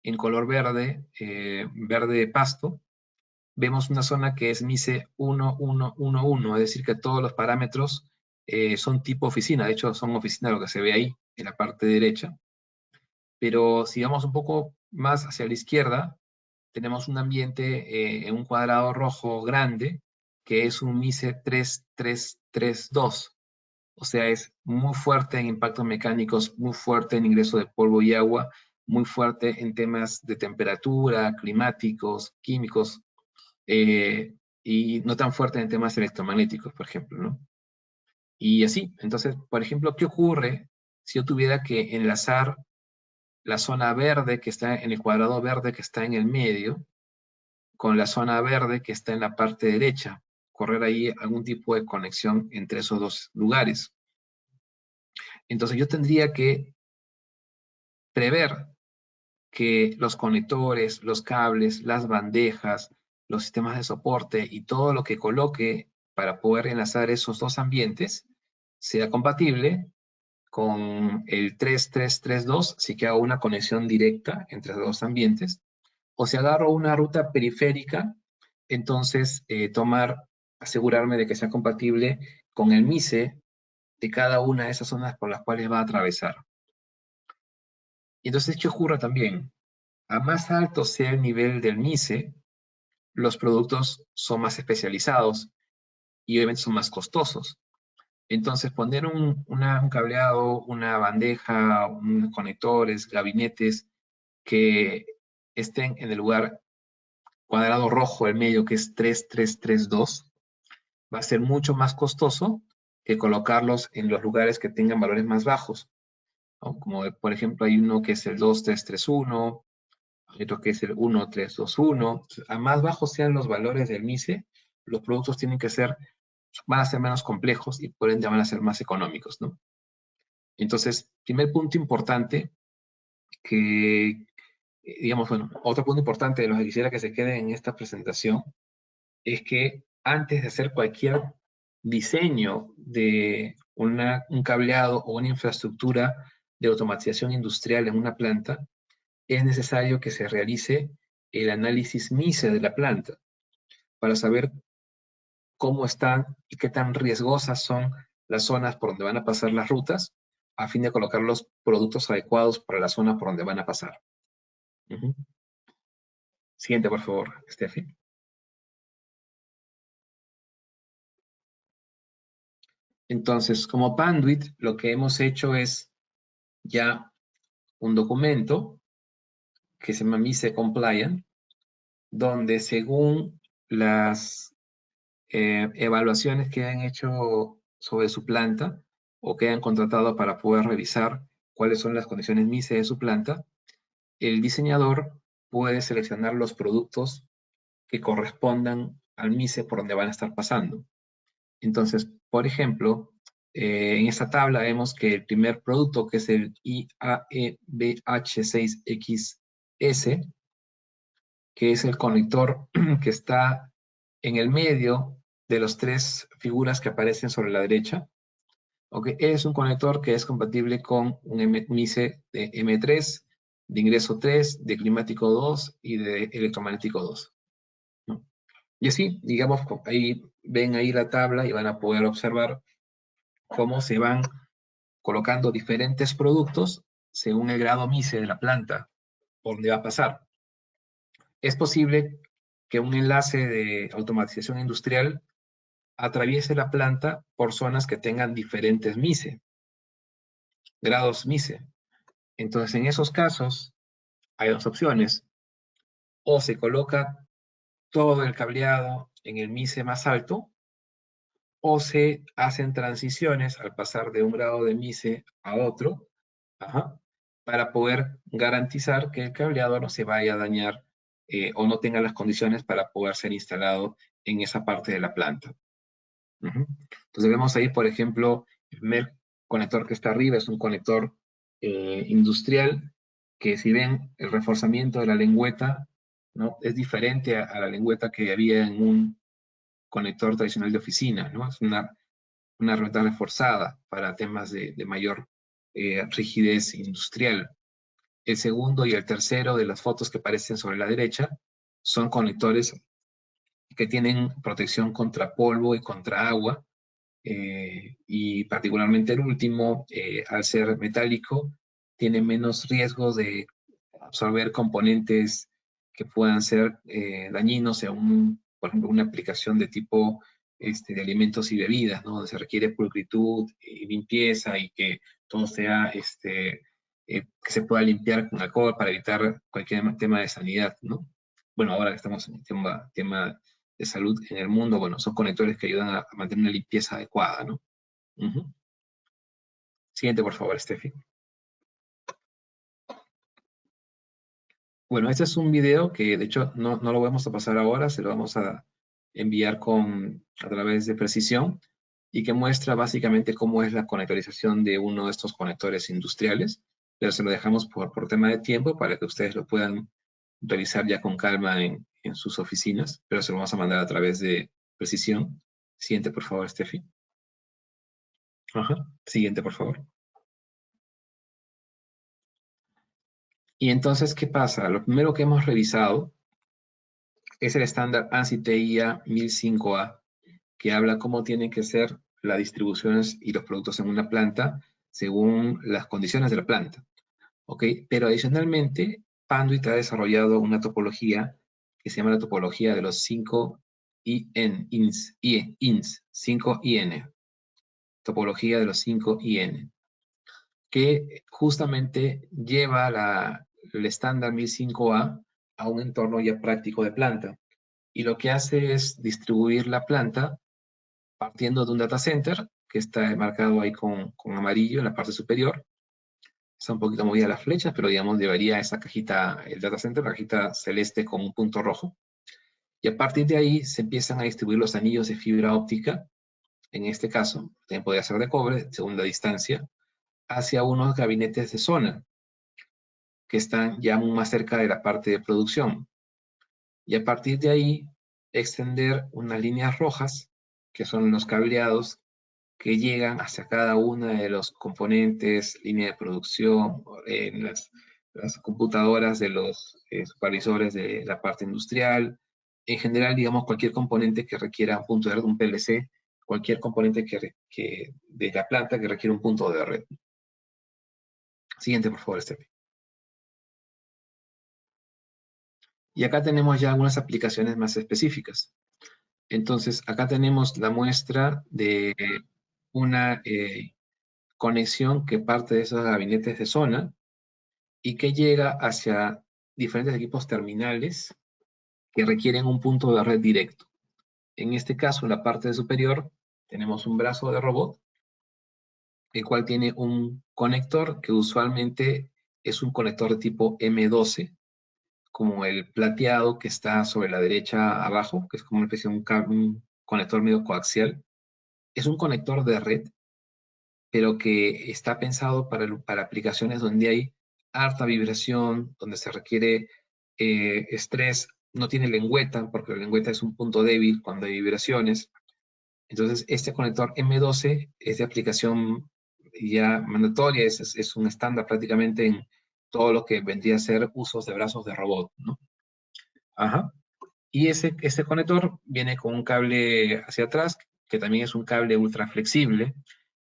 en color verde, verde pasto, vemos una zona que es MICE 1111, es decir, que todos los parámetros son tipo oficina. De hecho, son oficina lo que se ve ahí, en la parte derecha. Pero si vamos un poco más hacia la izquierda, tenemos un ambiente en un cuadrado rojo grande, que es un MICE 3332. O sea, es muy fuerte en impactos mecánicos, muy fuerte en ingreso de polvo y agua, muy fuerte en temas de temperatura, climáticos, químicos, y y no tan fuerte en temas electromagnéticos, por ejemplo, ¿no? Y así, entonces, por ejemplo, ¿qué ocurre si yo tuviera que enlazar la zona verde que está en el cuadrado verde que está en el medio con la zona verde que está en la parte derecha? Correr ahí algún tipo de conexión entre esos dos lugares. Entonces yo tendría que prever que los conectores, los cables, las bandejas, los sistemas de soporte y todo lo que coloque para poder enlazar esos dos ambientes sea compatible con el 3332 si que hago una conexión directa entre los dos ambientes, o si agarro una ruta periférica, entonces asegurarme de que sea compatible con el MICE de cada una de esas zonas por las cuales va a atravesar. Y entonces, ¿qué ocurre también? A más alto sea el nivel del MICE, los productos son más especializados y obviamente son más costosos. Entonces, poner un cableado, una bandeja, conectores, gabinetes que estén en el lugar cuadrado rojo del medio, que es 3332, va a ser mucho más costoso que colocarlos en los lugares que tengan valores más bajos, ¿no? Como por ejemplo hay uno que es el 2331, hay otro que es el 1321. A más bajos sean los valores del MICE, los productos van a ser menos complejos y por ende van a ser más económicos, ¿no? Entonces, primer punto importante que, digamos, bueno, otro punto importante de los que quisiera que se quede en esta presentación es que antes de hacer cualquier diseño de un cableado o una infraestructura de automatización industrial en una planta, es necesario que se realice el análisis MICE de la planta para saber cómo están y qué tan riesgosas son las zonas por donde van a pasar las rutas, a fin de colocar los productos adecuados para la zona por donde van a pasar. Uh-huh. Siguiente, por favor, Steffi. Entonces, como Panduit, lo que hemos hecho es ya un documento que se llama MICE Compliant, donde según las evaluaciones que han hecho sobre su planta o que han contratado para poder revisar cuáles son las condiciones MICE de su planta, el diseñador puede seleccionar los productos que correspondan al MICE por donde van a estar pasando. Entonces, por ejemplo, en esta tabla vemos que el primer producto, que es el IAEBH6XS, que es el conector que está en el medio de las tres figuras que aparecen sobre la derecha, ¿okay? Es un conector que es compatible con un MICE de M3, de ingreso 3, de climático 2 y de electromagnético 2, ¿no? Y así, digamos, ahí ven ahí la tabla y van a poder observar cómo se van colocando diferentes productos según el grado MICE de la planta por donde va a pasar. Es posible que un enlace de automatización industrial atraviese la planta por zonas que tengan diferentes MICE, grados MICE. Entonces, en esos casos, hay dos opciones. O se coloca todo el cableado en el MICE más alto, o se hacen transiciones al pasar de un grado de MICE a otro, para poder garantizar que el cableado no se vaya a dañar o no tenga las condiciones para poder ser instalado en esa parte de la planta. Entonces vemos ahí, por ejemplo, el primer conector que está arriba es un conector industrial, que si ven el reforzamiento de la lengüeta, ¿no? Es diferente a la lengüeta que había en un conector tradicional de oficina, ¿no? Es una herramienta reforzada para temas de mayor rigidez industrial. El segundo y el tercero de las fotos que aparecen sobre la derecha son conectores que tienen protección contra polvo y contra agua, y particularmente el último, al ser metálico, tiene menos riesgo de absorber componentes que puedan ser dañinos en por ejemplo, una aplicación de tipo de alimentos y bebidas, ¿no? Donde se requiere pulcritud y limpieza y que todo sea, que se pueda limpiar con alcohol para evitar cualquier tema de sanidad, ¿no? Bueno, ahora que estamos en tema de salud en el mundo, bueno, son conectores que ayudan a mantener una limpieza adecuada, ¿no? Siguiente, por favor, Steffi. Bueno, este es un video que de hecho no lo vamos a pasar ahora, se lo vamos a enviar a través de Precisión y que muestra básicamente cómo es la conectorización de uno de estos conectores industriales, pero se lo dejamos por tema de tiempo para que ustedes lo puedan revisar ya con calma en sus oficinas, pero se lo vamos a mandar a través de Precisión. Siguiente, por favor, Steffi. Ajá. Siguiente, por favor. Y entonces, ¿qué pasa? Lo primero que hemos revisado es el estándar ANSI TIA 1005A, que habla cómo tienen que ser las distribuciones y los productos en una planta según las condiciones de la planta. ¿Ok? Pero adicionalmente, Panduit ha desarrollado una topología que se llama la topología de los 5 INS, 5 IN, topología de los 5 IN, que justamente lleva el estándar 1005A a un entorno ya práctico de planta. Y lo que hace es distribuir la planta partiendo de un data center que está marcado ahí con amarillo en la parte superior. Está un poquito movida las flechas, pero digamos llevaría esa cajita, el data center, la cajita celeste con un punto rojo. Y a partir de ahí se empiezan a distribuir los anillos de fibra óptica, en este caso, también podría ser de cobre, según la distancia, hacia unos gabinetes de zona, que están ya más cerca de la parte de producción. Y a partir de ahí, extender unas líneas rojas, que son los cableados que llegan hacia cada una de los componentes, línea de producción, en las computadoras de los supervisores de la parte industrial. En general, digamos, cualquier componente que requiera un punto de red, un PLC, cualquier componente de la planta que requiera un punto de red. Siguiente, por favor, Steffi. Y acá tenemos ya algunas aplicaciones más específicas. Entonces, acá tenemos la muestra de una conexión que parte de esos gabinetes de zona y que llega hacia diferentes equipos terminales que requieren un punto de red directo. En este caso, en la parte superior, tenemos un brazo de robot, el cual tiene un conector que usualmente es un conector de tipo M12, como el plateado que está sobre la derecha abajo, que es como una especie de un conector medio coaxial. Es un conector de red, pero que está pensado para aplicaciones donde hay harta vibración, donde se requiere estrés, no tiene lengüeta, porque la lengüeta es un punto débil cuando hay vibraciones. Entonces, este conector M12 es de aplicación ya mandatoria, es un estándar prácticamente en todo lo que vendría a ser usos de brazos de robot, ¿no? Ajá. Y ese conector viene con un cable hacia atrás, que también es un cable ultra flexible.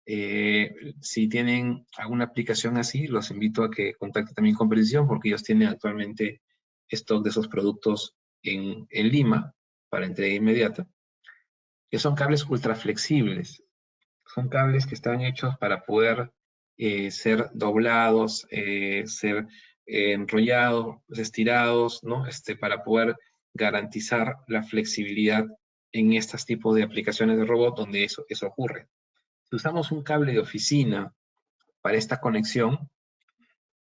Si tienen alguna aplicación así, los invito a que contacten también con Precisión, porque ellos tienen actualmente stock de esos productos en Lima para entrega inmediata, que son cables ultra flexibles. Son cables que están hechos para poder ser doblados, ser enrollados, estirados, ¿no? Para poder garantizar la flexibilidad en estos tipos de aplicaciones de robot donde eso ocurre. Si usamos un cable de oficina para esta conexión,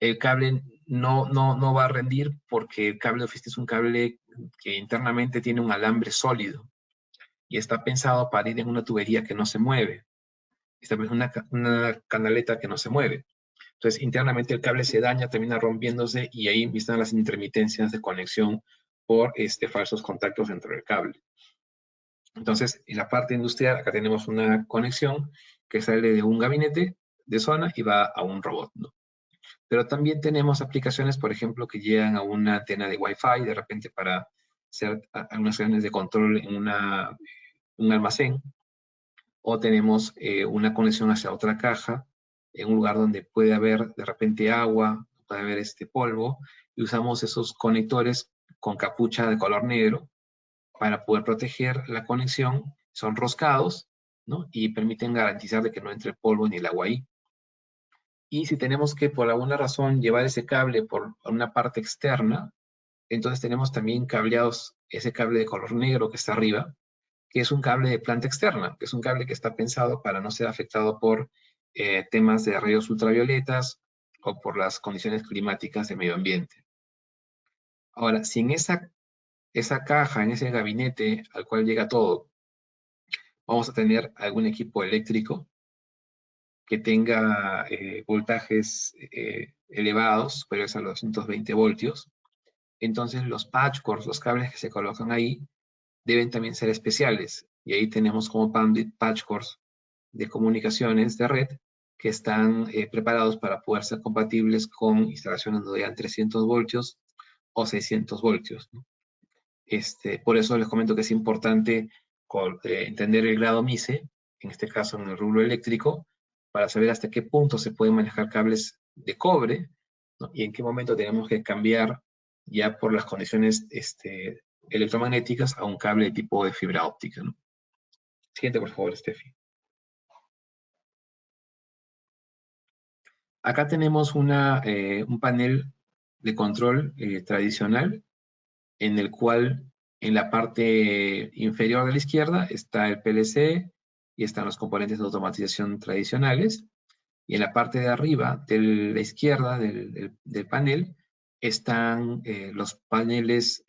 el cable no va a rendir porque el cable de oficina es un cable que internamente tiene un alambre sólido y está pensado para ir en una tubería que no se mueve. Esta es una canaleta que no se mueve. Entonces, internamente el cable se daña, termina rompiéndose y ahí están las intermitencias de conexión por falsos contactos dentro del cable. Entonces, en la parte industrial, acá tenemos una conexión que sale de un gabinete de zona y va a un robot, ¿no? Pero también tenemos aplicaciones, por ejemplo, que llegan a una antena de Wi-Fi, de repente para hacer algunas acciones de control en un almacén, o tenemos una conexión hacia otra caja, en un lugar donde puede haber de repente agua, puede haber polvo, y usamos esos conectores con capucha de color negro para poder proteger la conexión. Son roscados, ¿no? Y permiten garantizar de que no entre polvo ni el agua ahí. Y si tenemos que por alguna razón llevar ese cable por una parte externa, Entonces tenemos también cableados ese cable de color negro que está arriba, que es un cable de planta externa, que es un cable que está pensado para no ser afectado por temas de rayos ultravioletas o por las condiciones climáticas del medio ambiente. Ahora, si en esa caja, en ese gabinete al cual llega todo, vamos a tener algún equipo eléctrico que tenga voltajes elevados, superiores a los 220 voltios, entonces los patch cords, los cables que se colocan ahí, deben también ser especiales. Y ahí tenemos como patch cords de comunicaciones de red que están preparados para poder ser compatibles con instalaciones donde hayan 300 voltios o 600 voltios, ¿no? Por eso les comento que es importante entender el grado MISE, en este caso en el rubro eléctrico, para saber hasta qué punto se pueden manejar cables de cobre, ¿no? Y en qué momento tenemos que cambiar ya por las condiciones electromagnéticas a un cable de tipo de fibra óptica, ¿no? Siguiente, por favor, Steffi. Acá tenemos un panel de control tradicional en el cual en la parte inferior de la izquierda está el PLC y están los componentes de automatización tradicionales. Y en la parte de arriba de la izquierda del panel están los paneles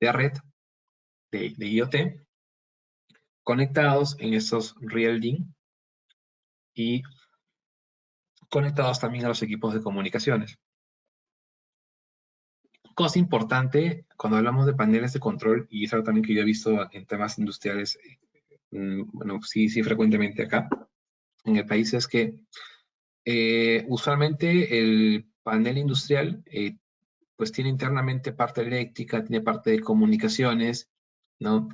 de red de IoT conectados en estos RealD y conectados también a los equipos de comunicaciones. Cosa importante cuando hablamos de paneles de control, y es algo también que yo he visto en temas industriales, bueno, sí, frecuentemente acá en el país, es que usualmente el panel industrial pues tiene internamente parte eléctrica, tiene parte de comunicaciones, ¿no?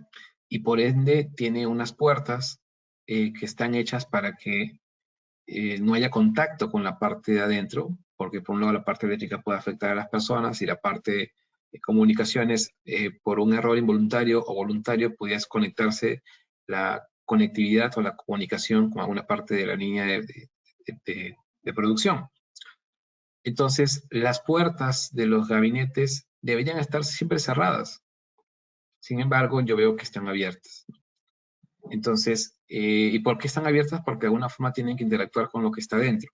Y por ende tiene unas puertas que están hechas para que no haya contacto con la parte de adentro, porque por un lado la parte eléctrica puede afectar a las personas y la parte de comunicaciones, por un error involuntario o voluntario, puede desconectarse la conectividad o la comunicación con alguna parte de la línea de producción. Entonces, las puertas de los gabinetes deberían estar siempre cerradas. Sin embargo, yo veo que están abiertas. Entonces, ¿y por qué están abiertas? Porque de alguna forma tienen que interactuar con lo que está dentro.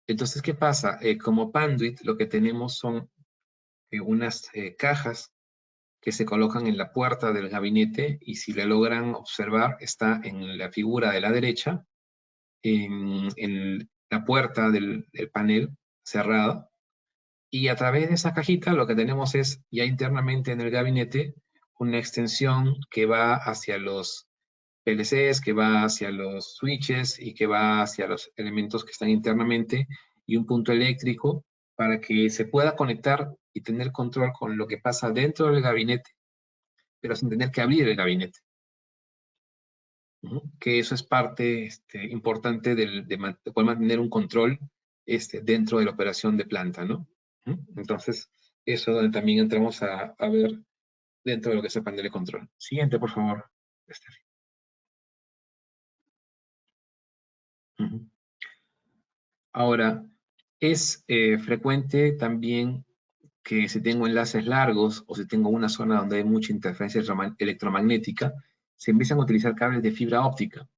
Entonces, ¿qué pasa? Como Panduit, lo que tenemos son unas cajas que se colocan en la puerta del gabinete y si la logran observar, está en la figura de la derecha, en la puerta del panel cerrada. Y a través de esa cajita lo que tenemos es ya internamente en el gabinete una extensión que va hacia los PLCs, que va hacia los switches y que va hacia los elementos que están internamente y un punto eléctrico para que se pueda conectar y tener control con lo que pasa dentro del gabinete, pero sin tener que abrir el gabinete. Que eso es parte importante de poder mantener un control dentro de la operación de planta, ¿no? Entonces, eso donde también entramos a ver dentro de lo que es el panel de control. Siguiente, por favor. Steffi. Ahora, es frecuente también que si tengo enlaces largos o si tengo una zona donde hay mucha interferencia electromagnética, se empiezan a utilizar cables de fibra óptica.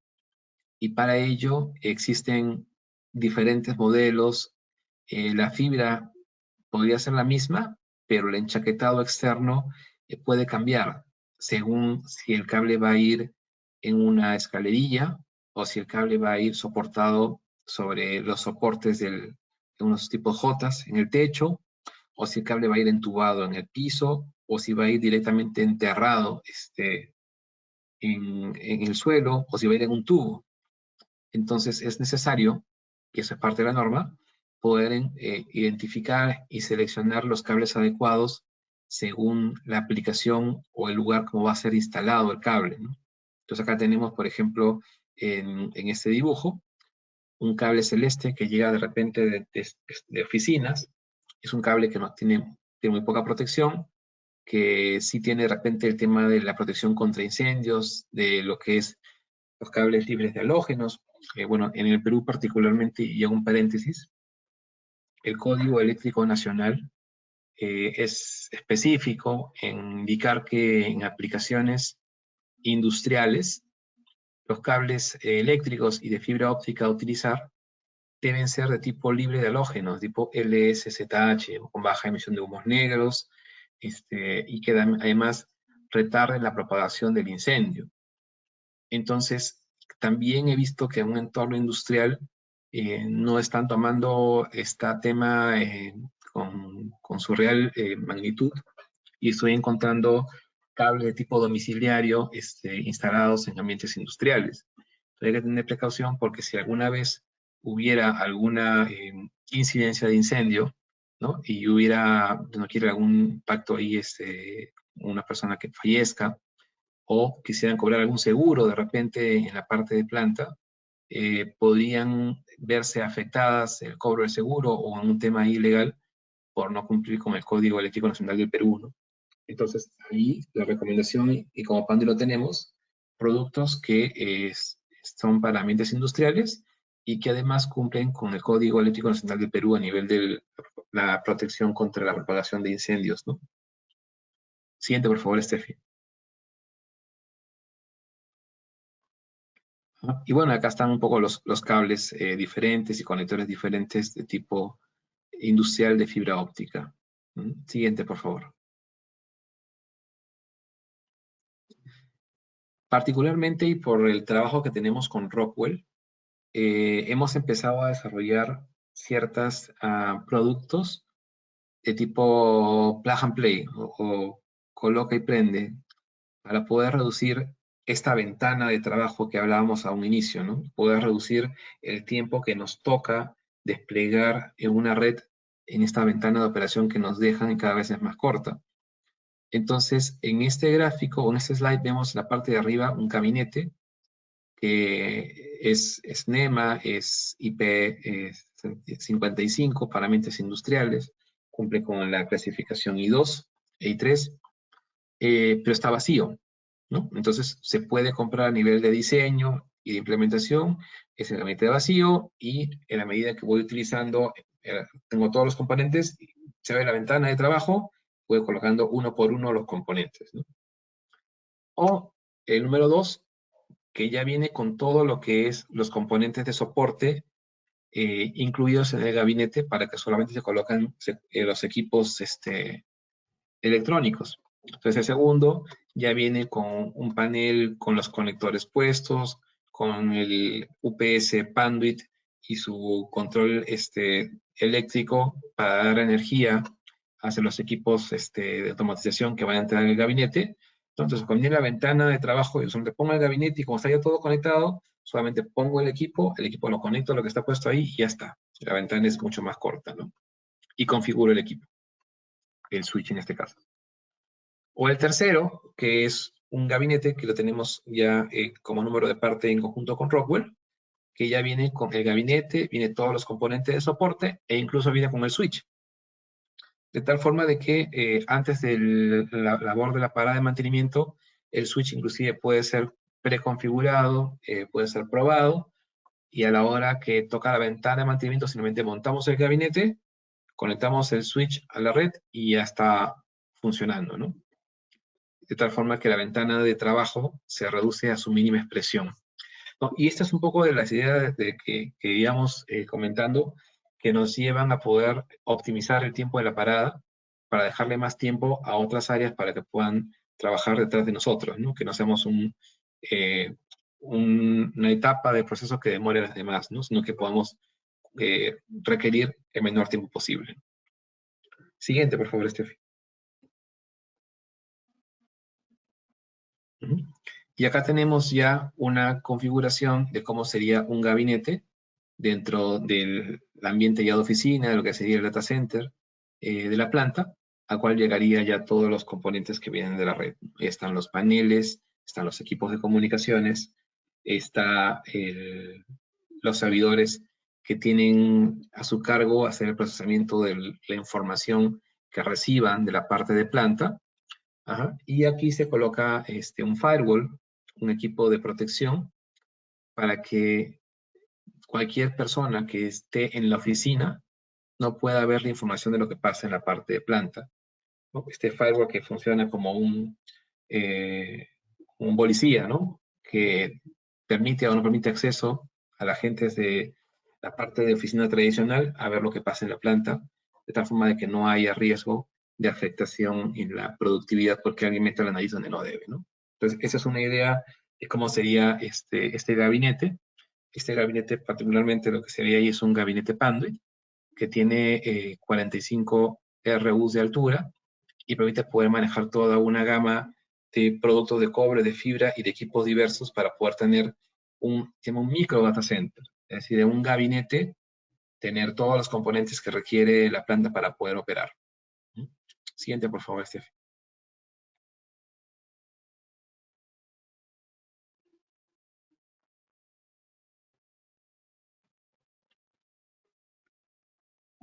Y para ello existen diferentes modelos. La fibra podría ser la misma, pero el enchaquetado externo puede cambiar según si el cable va a ir en una escalerilla o si el cable va a ir soportado sobre los soportes de unos tipos J en el techo, o si el cable va a ir entubado en el piso, o si va a ir directamente enterrado en el suelo, o si va a ir en un tubo. Entonces es necesario, y eso es parte de la norma, poder identificar y seleccionar los cables adecuados según la aplicación o el lugar como va a ser instalado el cable, ¿no? Entonces acá tenemos, por ejemplo, en este dibujo, un cable celeste que llega de repente de oficinas. Es un cable que no tiene muy poca protección, que sí tiene de repente el tema de la protección contra incendios, de lo que es los cables libres de halógenos. Bueno, en el Perú particularmente, y hago un paréntesis, el Código Eléctrico Nacional es específico en indicar que en aplicaciones industriales, los cables eléctricos y de fibra óptica a utilizar deben ser de tipo libre de halógenos, tipo LSZH, con baja emisión de humos negros, y que además retarden la propagación del incendio. Entonces, también he visto que en un entorno industrial no están tomando este tema con su real magnitud, y estoy encontrando cables de tipo domiciliario instalados en ambientes industriales. Hay que tener precaución porque si alguna vez hubiera alguna incidencia de incendio, ¿no? Y hubiera, no quiero, algún impacto ahí, una persona que fallezca, o quisieran cobrar algún seguro de repente en la parte de planta, podrían verse afectadas el cobro del seguro o en un tema ilegal por no cumplir con el Código Eléctrico Nacional del Perú, ¿no? Entonces, ahí la recomendación, y como PANDI lo tenemos, productos que son para ambientes industriales y que además cumplen con el Código Eléctrico Nacional del Perú a nivel de la protección contra la propagación de incendios, ¿no? Siguiente, por favor, Estefi. Y bueno, acá están un poco los cables diferentes y conectores diferentes de tipo industrial de fibra óptica. Siguiente, por favor. Particularmente y por el trabajo que tenemos con Rockwell, hemos empezado a desarrollar ciertos productos de tipo plug and play o coloca y prende para poder reducir esta ventana de trabajo que hablábamos a un inicio, ¿no? Poder reducir el tiempo que nos toca desplegar en una red en esta ventana de operación que nos dejan y cada vez es más corta. Entonces, en este gráfico o en este slide vemos en la parte de arriba un gabinete que es NEMA, es IP55 para ambientes industriales, cumple con la clasificación I2 e I3, pero está vacío, ¿no? Entonces se puede comprar a nivel de diseño y de implementación, es el gabinete vacío, y en la medida que voy utilizando, tengo todos los componentes, se ve la ventana de trabajo, voy colocando uno por uno los componentes, ¿no? O el número 2, que ya viene con todo lo que es los componentes de soporte incluidos en el gabinete para que solamente se colocan los equipos electrónicos. Entonces el segundo ya viene con un panel con los conectores puestos, con el UPS Panduit y su control eléctrico para dar energía hacia los equipos de automatización que van a entrar en el gabinete. Entonces, cuando viene la ventana de trabajo, yo solamente pongo el gabinete y como está ya todo conectado, solamente pongo el equipo lo conecto a lo que está puesto ahí y ya está. La ventana es mucho más corta, ¿no? Y configuro el equipo, el switch en este caso. O el tercero, que es un gabinete que lo tenemos ya como número de parte en conjunto con Rockwell, que ya viene con el gabinete, viene todos los componentes de soporte e incluso viene con el switch. De tal forma de que antes de la labor de la parada de mantenimiento, el switch inclusive puede ser preconfigurado, puede ser probado, y a la hora que toca la ventana de mantenimiento simplemente montamos el gabinete, conectamos el switch a la red y ya está funcionando, ¿no? De tal forma que la ventana de trabajo se reduce a su mínima expresión, ¿no? Y esta es un poco de las ideas que íbamos comentando, que nos llevan a poder optimizar el tiempo de la parada para dejarle más tiempo a otras áreas para que puedan trabajar detrás de nosotros, ¿no? Que no seamos una etapa de proceso que demore a las demás, ¿no? Sino que podamos requerir el menor tiempo posible. Siguiente, por favor, Estefi. Y acá tenemos ya una configuración de cómo sería un gabinete dentro del ambiente ya de oficina, de lo que sería el data center de la planta, al cual llegaría ya todos los componentes que vienen de la red. Están los paneles, están los equipos de comunicaciones, está los servidores que tienen a su cargo hacer el procesamiento de la información que reciban de la parte de planta. Ajá. Y aquí se coloca un firewall, un equipo de protección, para que cualquier persona que esté en la oficina no pueda ver la información de lo que pasa en la parte de planta, ¿no? Este firewall que funciona como un policía, ¿no? Que permite o no permite acceso a la gente de la parte de oficina tradicional a ver lo que pasa en la planta, de tal forma de que no haya riesgo de afectación en la productividad porque alguien mete la nariz donde no debe, ¿no? Entonces, esa es una idea de cómo sería este gabinete. Este gabinete, particularmente lo que se ve ahí es un gabinete Panduit, que tiene 45 RUs de altura y permite poder manejar toda una gama de productos de cobre, de fibra y de equipos diversos para poder tener un micro data center, es decir, en un gabinete tener todos los componentes que requiere la planta para poder operar. Siguiente, por favor, Steph.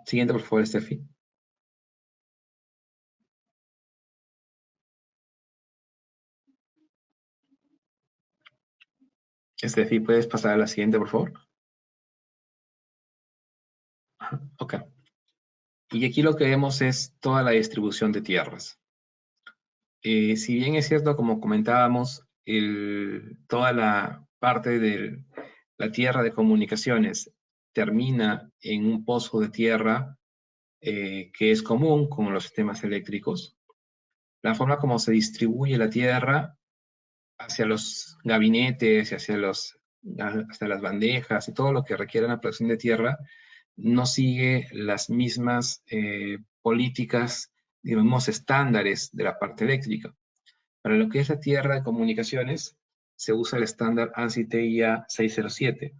Siguiente, por favor, Steffi. Steffi, ¿puedes pasar a la siguiente, por favor? Ok. Y aquí lo que vemos es toda la distribución de tierras. Si bien es cierto, como comentábamos, toda la parte de la tierra de comunicaciones termina en un pozo de tierra que es común con los sistemas eléctricos. La forma como se distribuye la tierra hacia los gabinetes y hasta las bandejas y todo lo que requiere la producción de tierra no sigue las mismas políticas, digamos, estándares de la parte eléctrica. Para lo que es la tierra de comunicaciones, se usa el estándar ANSI TIA 607.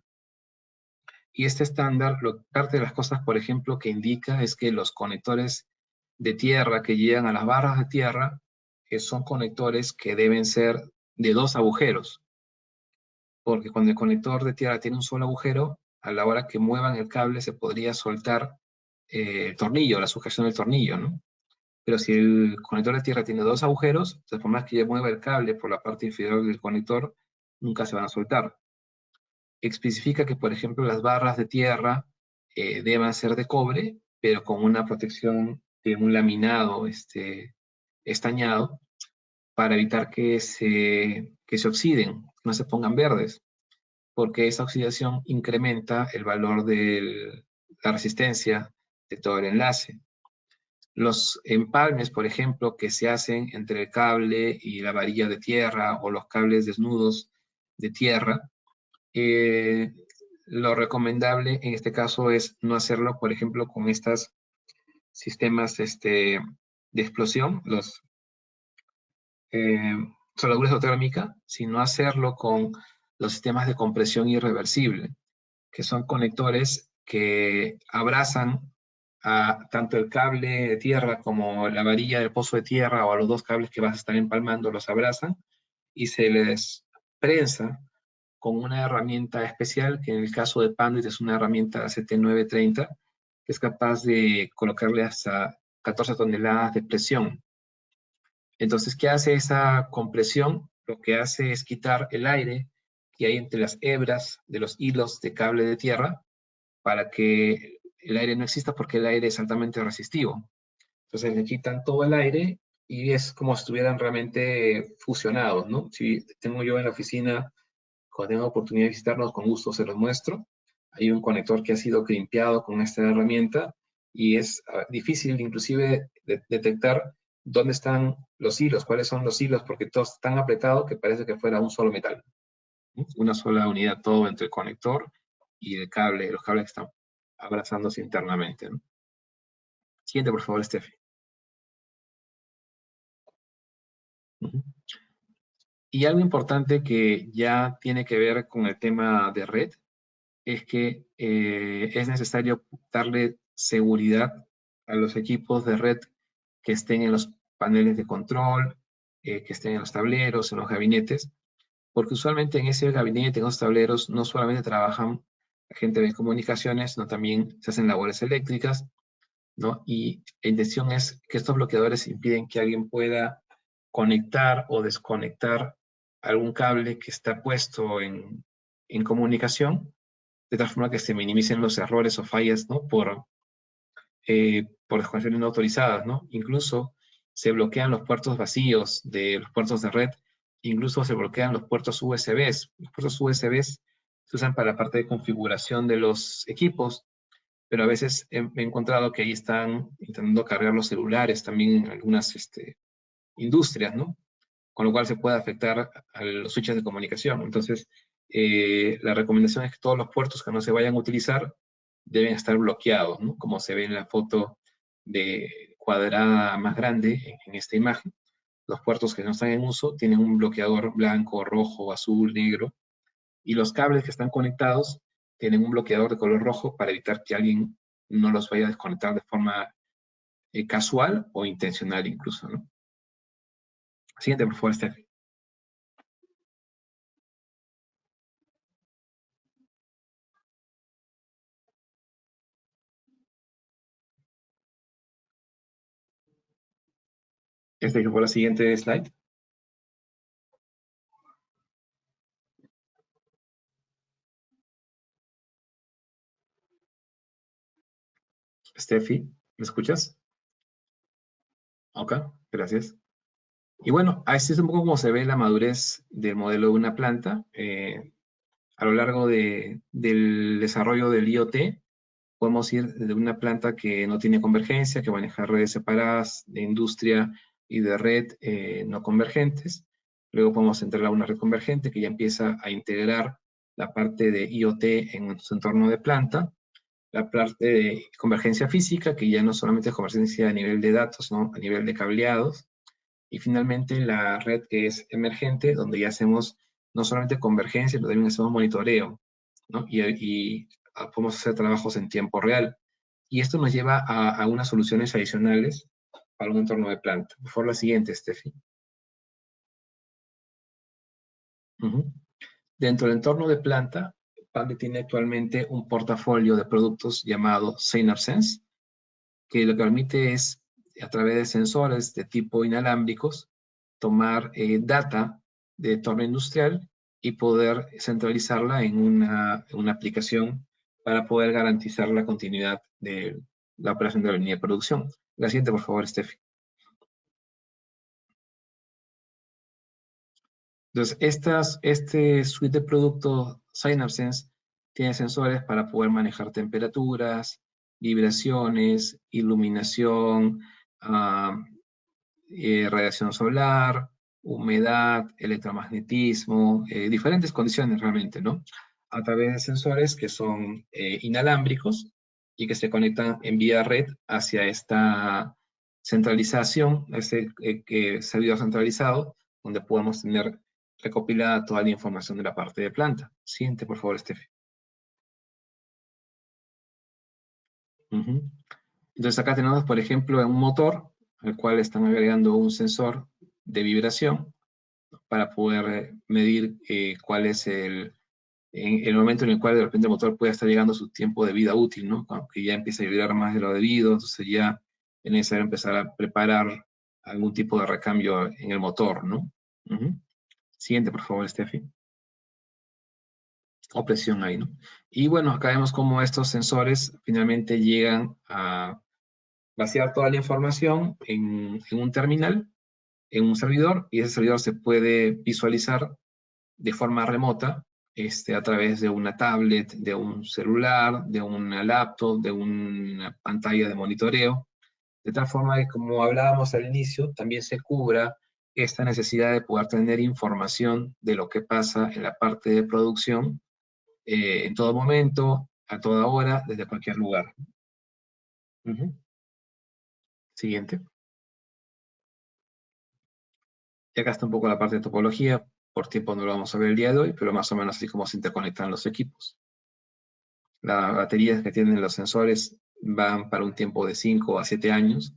Y este estándar, parte de las cosas, por ejemplo, que indica es que los conectores de tierra que llegan a las barras de tierra son conectores que deben ser de 2 agujeros. Porque cuando el conector de tierra tiene un solo agujero, a la hora que muevan el cable se podría soltar el tornillo, la sujeción del tornillo, ¿no? Pero si el conector de tierra tiene 2 agujeros, por más que yo mueva el cable por la parte inferior del conector, nunca se van a soltar. Especifica que, por ejemplo, las barras de tierra deban ser de cobre, pero con una protección de un laminado estañado para evitar que se oxiden, no se pongan verdes, porque esa oxidación incrementa el valor de la resistencia de todo el enlace. Los empalmes, por ejemplo, que se hacen entre el cable y la varilla de tierra o los cables desnudos de tierra, lo recomendable en este caso es no hacerlo, por ejemplo, con estos sistemas de explosión, los soldaduras térmica, sino hacerlo con los sistemas de compresión irreversible, que son conectores que abrazan a tanto el cable de tierra como la varilla del pozo de tierra o a los 2 cables que vas a estar empalmando, los abrazan y se les prensa con una herramienta especial, que en el caso de Panduit es una herramienta CT930, que es capaz de colocarle hasta 14 toneladas de presión. Entonces, ¿qué hace esa compresión? Lo que hace es quitar el aire que hay entre las hebras de los hilos de cable de tierra para que el aire no exista porque el aire es altamente resistivo. Entonces le quitan todo el aire y es como si estuvieran realmente fusionados, ¿no? Si tengo yo en la oficina, cuando tengo oportunidad de visitarnos, con gusto se los muestro. Hay un conector que ha sido crimpeado con esta herramienta y es difícil inclusive detectar dónde están los hilos, cuáles son los hilos, porque todo está tan apretado que parece que fuera un solo metal, ¿no? Una sola unidad, todo entre el conector y el cable, los cables que están abrazándose internamente, ¿no? Siguiente, por favor, Steffi. Y algo importante que ya tiene que ver con el tema de red es que es necesario darle seguridad a los equipos de red que estén en los paneles de control, que estén en los tableros, en los gabinetes, porque usualmente en ese gabinete, en los tableros, no solamente trabajan la gente de comunicaciones, sino también se hacen labores eléctricas, ¿no? Y la intención es que estos bloqueadores impiden que alguien pueda conectar o desconectar algún cable que está puesto en comunicación, de tal forma que se minimicen los errores o fallas, ¿no? por desconexiones no autorizadas, ¿no? Incluso se bloquean los puertos vacíos de los puertos de red, incluso se bloquean los puertos USBs. Los puertos USBs se usan para la parte de configuración de los equipos, pero a veces he encontrado que ahí están intentando cargar los celulares también en algunas industrias, ¿no? Con lo cual se puede afectar a los switches de comunicación. Entonces, la recomendación es que todos los puertos que no se vayan a utilizar deben estar bloqueados, ¿no? Como se ve en la foto de cuadrada más grande en esta imagen. Los puertos que no están en uso tienen un bloqueador blanco, rojo, azul, negro, y los cables que están conectados tienen un bloqueador de color rojo para evitar que alguien no los vaya a desconectar de forma casual o intencional incluso, ¿no? Siguiente, por favor, Steph. Por la siguiente slide. Steffi, ¿me escuchas? Ok, gracias. Y bueno, así es un poco como se ve la madurez del modelo de una planta. A lo largo del desarrollo del IoT, podemos ir de una planta que no tiene convergencia, que maneja redes separadas de industria y de red no convergentes. Luego podemos entrar a una red convergente que ya empieza a integrar la parte de IoT en su entorno de planta. La parte de convergencia física, que ya no solamente es convergencia a nivel de datos, sino a nivel de cableados. Y finalmente la red que es emergente, donde ya hacemos no solamente convergencia, pero también hacemos monitoreo, ¿no? Y podemos hacer trabajos en tiempo real. Y esto nos lleva a unas soluciones adicionales para un entorno de planta. Por favor, la siguiente, Steffi. Dentro del entorno de planta, Pable tiene actualmente un portafolio de productos llamado SynapSense, que lo que permite es, a través de sensores de tipo inalámbricos, tomar data de entorno industrial y poder centralizarla en una aplicación para poder garantizar la continuidad de la operación de la línea de producción. La siguiente, por favor, Steffi. Entonces, este suite de productos SynapSense tiene sensores para poder manejar temperaturas, vibraciones, iluminación, radiación solar, humedad, electromagnetismo, diferentes condiciones realmente, ¿no? A través de sensores que son inalámbricos y que se conectan en vía red hacia esta centralización, este servidor centralizado, donde podemos tener recopilada toda la información de la parte de planta. Siguiente, por favor, Steffi. Entonces acá tenemos, por ejemplo, un motor al cual están agregando un sensor de vibración para poder medir cuál es el momento en el cual de repente el motor puede estar llegando a su tiempo de vida útil, ¿no? Aunque ya empieza a vibrar más de lo debido, entonces ya es necesario empezar a preparar algún tipo de recambio en el motor, ¿no? Siguiente, por favor, Steffi. O presión ahí, ¿no? Y bueno, acá vemos cómo estos sensores finalmente llegan a vaciar toda la información en un terminal, en un servidor, y ese servidor se puede visualizar de forma remota a través de una tablet, de un celular, de una laptop, de una pantalla de monitoreo, de tal forma que, como hablábamos al inicio, también se cubra esta necesidad de poder tener información de lo que pasa en la parte de producción en todo momento, a toda hora, desde cualquier lugar. Siguiente. Y acá está un poco la parte de topología. Por tiempo no lo vamos a ver el día de hoy, pero más o menos así como se interconectan los equipos. Las baterías que tienen los sensores van para un tiempo de 5 a 7 años,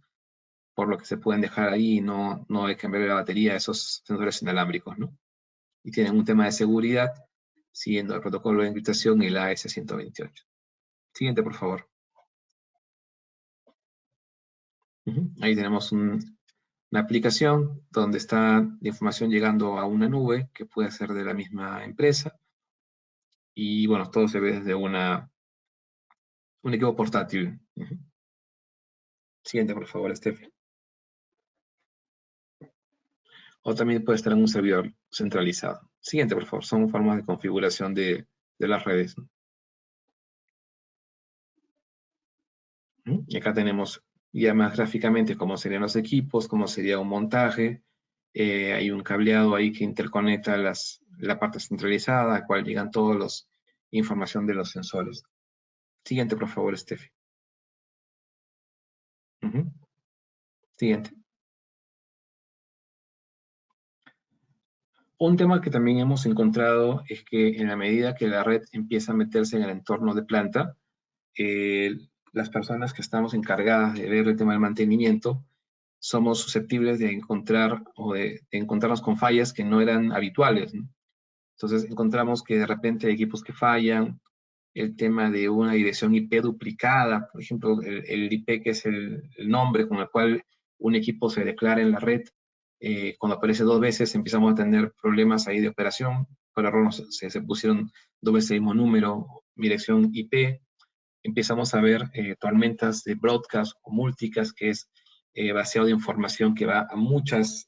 por lo que se pueden dejar ahí y no hay que cambiar la batería de esos sensores inalámbricos, ¿no? Y tienen un tema de seguridad, siguiendo el protocolo de encriptación y la AES-128. Siguiente, por favor. Ahí tenemos una aplicación donde está la información llegando a una nube que puede ser de la misma empresa. Y bueno, todo se ve desde un equipo portátil. Siguiente, por favor, Steffi. O también puede estar en un servidor centralizado. Siguiente, por favor. Son formas de configuración de las redes. Y acá tenemos ya más gráficamente cómo serían los equipos, cómo sería un montaje. Hay un cableado ahí que interconecta la parte centralizada, a cual llegan todos los información de los sensores. Siguiente, por favor, Steffi. Ujú. Siguiente. Un tema que también hemos encontrado es que en la medida que la red empieza a meterse en el entorno de planta, eh, las personas que estamos encargadas de ver el tema del mantenimiento somos susceptibles de encontrar o de encontrarnos con fallas que no eran habituales, ¿no? Entonces encontramos que de repente hay equipos que fallan, el tema de una dirección IP duplicada, por ejemplo, el IP que es el nombre con el cual un equipo se declara en la red, cuando aparece dos veces empezamos a tener problemas ahí de operación, por error se pusieron dos veces el mismo número, dirección IP, empezamos a ver tormentas de broadcast o multicast, que es vaciado de información que va a muchas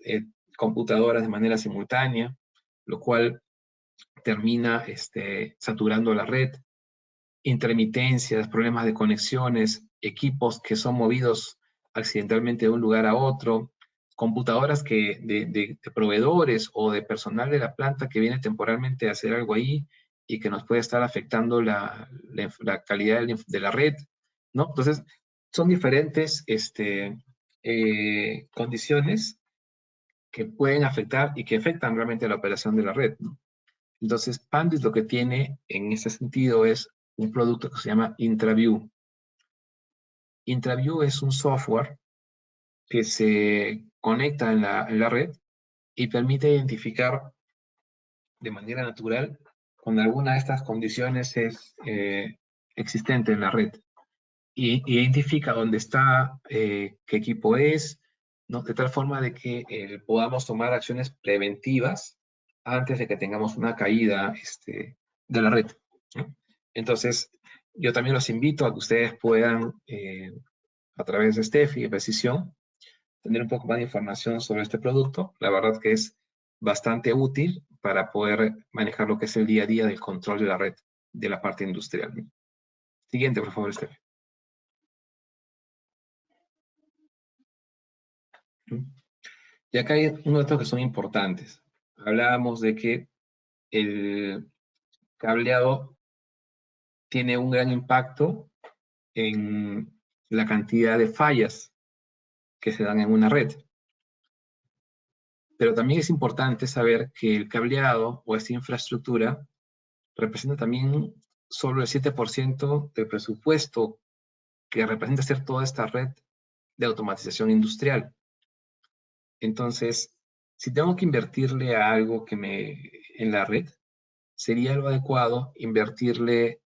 computadoras de manera simultánea, lo cual termina saturando la red, intermitencias, problemas de conexiones, equipos que son movidos accidentalmente de un lugar a otro, computadoras de proveedores o de personal de la planta que viene temporalmente a hacer algo ahí y que nos puede estar afectando la calidad de la red, ¿no? Entonces, son diferentes condiciones que pueden afectar y que afectan realmente la operación de la red, ¿no? Entonces, Pandas lo que tiene en ese sentido es un producto que se llama IntraView. IntraView es un software que se conecta en la red y permite identificar de manera natural cuando alguna de estas condiciones es existente en la red. Y identifica dónde está, qué equipo es, ¿no? De tal forma de que podamos tomar acciones preventivas antes de que tengamos una caída de la red, ¿no? Entonces, yo también los invito a que ustedes puedan, a través de Steffi y Precisión, tener un poco más de información sobre este producto. La verdad que es bastante útil para poder manejar lo que es el día a día del control de la red de la parte industrial. Siguiente, por favor, Steffi. Y acá hay unos datos que son importantes. Hablábamos de que el cableado tiene un gran impacto en la cantidad de fallas que se dan en una red. Pero también es importante saber que el cableado o esta infraestructura representa también solo el 7% del presupuesto que representa hacer toda esta red de automatización industrial. Entonces, si tengo que invertirle a algo en la red, sería lo adecuado invertirle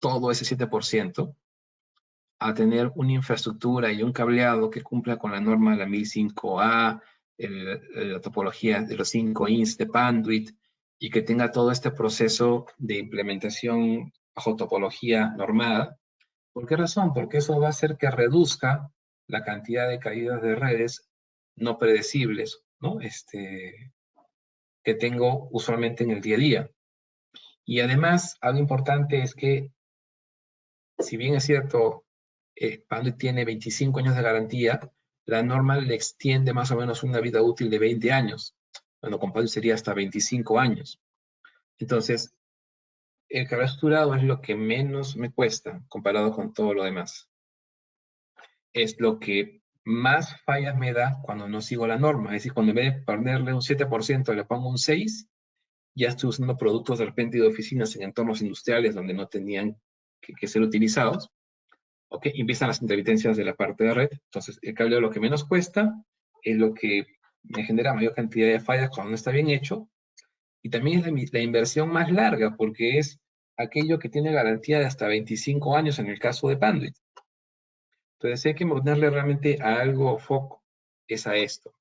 todo ese 7% a tener una infraestructura y un cableado que cumpla con la norma de la 1005A, la topología de los 5 INS de Panduit, y que tenga todo este proceso de implementación bajo topología normada. ¿Por qué razón? Porque eso va a hacer que reduzca la cantidad de caídas de redes no predecibles, ¿no? Que tengo usualmente en el día a día. Y además, algo importante es que, si bien es cierto, Panduit tiene 25 años de garantía, la norma le extiende más o menos una vida útil de 20 años. Bueno, con Panduit sería hasta 25 años. Entonces, el cableado estructurado es lo que menos me cuesta comparado con todo lo demás. Es lo que más fallas me da cuando no sigo la norma. Es decir, cuando en vez de ponerle un 7% le pongo un 6%, ya estoy usando productos de repente de oficinas en entornos industriales donde no tenían que ser utilizados. ¿Ok? Empiezan las intermitencias de la parte de red. Entonces, el cableado lo que menos cuesta es lo que me genera mayor cantidad de fallas cuando no está bien hecho. Y también es la inversión más larga, porque es aquello que tiene garantía de hasta 25 años en el caso de Panduit. Entonces, si hay que ponerle realmente a algo foco, es a esto.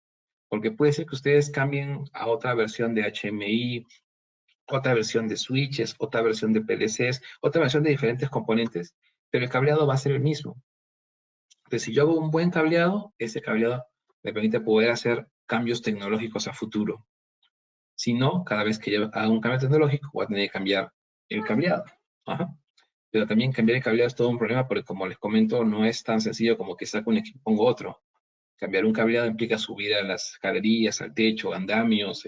Porque puede ser que ustedes cambien a otra versión de HMI, otra versión de switches, otra versión de PLCs, otra versión de diferentes componentes, pero el cableado va a ser el mismo. Entonces, si yo hago un buen cableado, ese cableado me permite poder hacer cambios tecnológicos a futuro. Si no, cada vez que yo haga un cambio tecnológico, voy a tener que cambiar el cableado. Ajá. Pero también cambiar el cableado es todo un problema porque, como les comento, no es tan sencillo como que saco un equipo y pongo otro. Cambiar un cableado implica subir a las galerías, al techo, andamios,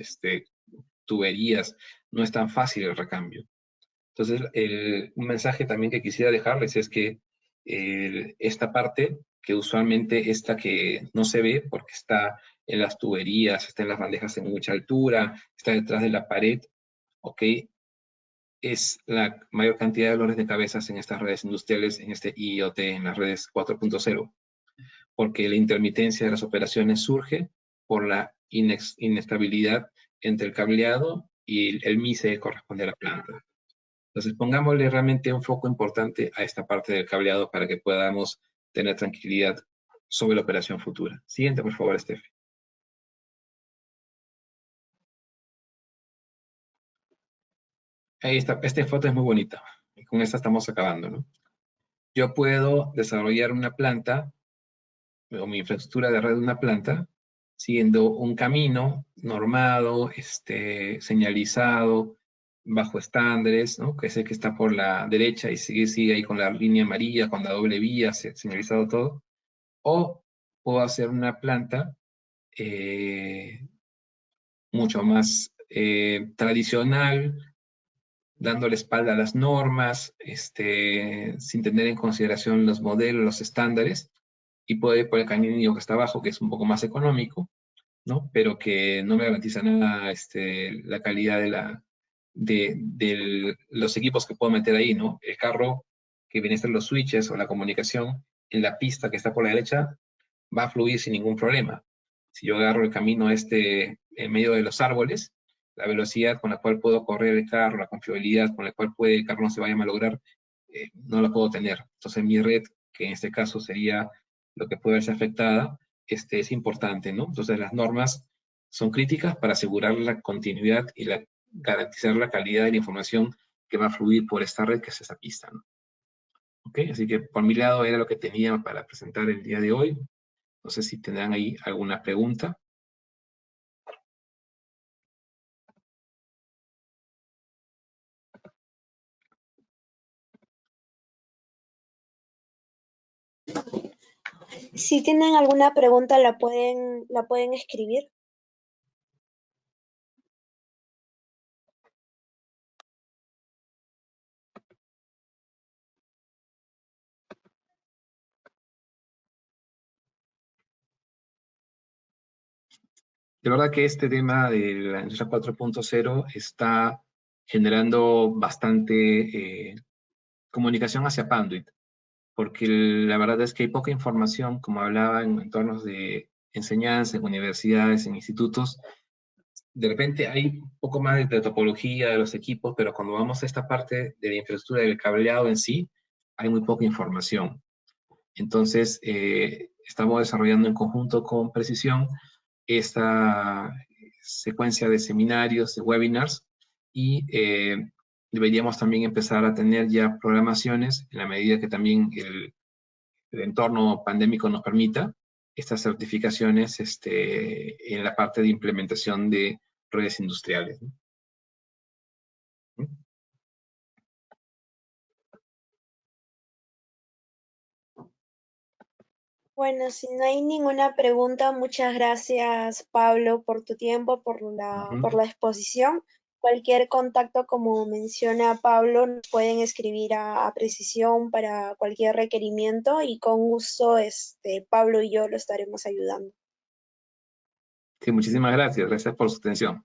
tuberías. No es tan fácil el recambio. Entonces, un mensaje también que quisiera dejarles es que esta parte, que usualmente esta que no se ve porque está en las tuberías, está en las bandejas en mucha altura, está detrás de la pared, ¿ok? Es la mayor cantidad de dolores de cabezas en estas redes industriales, en este IoT, en las redes 4.0, porque la intermitencia de las operaciones surge por la inestabilidad entre el cableado y el MISE que corresponde a la planta. Entonces, pongámosle realmente un foco importante a esta parte del cableado para que podamos tener tranquilidad sobre la operación futura. Siguiente, por favor, Steph. Ahí está. Esta foto es muy bonita. Y con esta estamos acabando, ¿no? Yo puedo desarrollar una planta o mi infraestructura de red de una planta siguiendo un camino normado, señalizado, bajo estándares, ¿no? Que es el que está por la derecha y sigue ahí con la línea amarilla, con la doble vía, señalizado todo. O puedo hacer una planta mucho más tradicional, dando la espalda a las normas, sin tener en consideración los modelos, los estándares, y puedo ir por el camino que está abajo, que es un poco más económico, ¿no? Pero que no me garantiza nada la calidad de los equipos que puedo meter ahí, ¿no? El carro que viene a ser los switches o la comunicación en la pista que está por la derecha va a fluir sin ningún problema. Si yo agarro el camino en medio de los árboles, la velocidad con la cual puedo correr el carro, la confiabilidad con la cual el carro no se vaya a malograr, no la puedo tener. Entonces mi red, que en este caso sería lo que puede verse afectada, es importante, ¿no? Entonces las normas son críticas para asegurar la continuidad y garantizar la calidad de la información que va a fluir por esta red, que es esa pista, ¿no? ¿Ok? Así que por mi lado era lo que tenía para presentar el día de hoy. No sé si tendrán ahí alguna pregunta. Si tienen alguna pregunta, la pueden escribir. De verdad que este tema de la industria 4.0 está generando bastante comunicación hacia Panduit, porque la verdad es que hay poca información, como hablaba, en entornos de enseñanza, en universidades, en institutos. De repente hay un poco más de topología de los equipos, pero cuando vamos a esta parte de la infraestructura del cableado en sí, hay muy poca información. Entonces, estamos desarrollando en conjunto con Precisión esta secuencia de seminarios, de webinars, y deberíamos también empezar a tener ya programaciones en la medida que también el entorno pandémico nos permita estas certificaciones en la parte de implementación de redes industriales, ¿no? Bueno, si no hay ninguna pregunta, muchas gracias, Pablo, por tu tiempo, por la exposición. Cualquier contacto, como menciona Pablo, nos pueden escribir a Precisión para cualquier requerimiento y con gusto, Pablo y yo lo estaremos ayudando. Sí, muchísimas gracias. Gracias por su atención.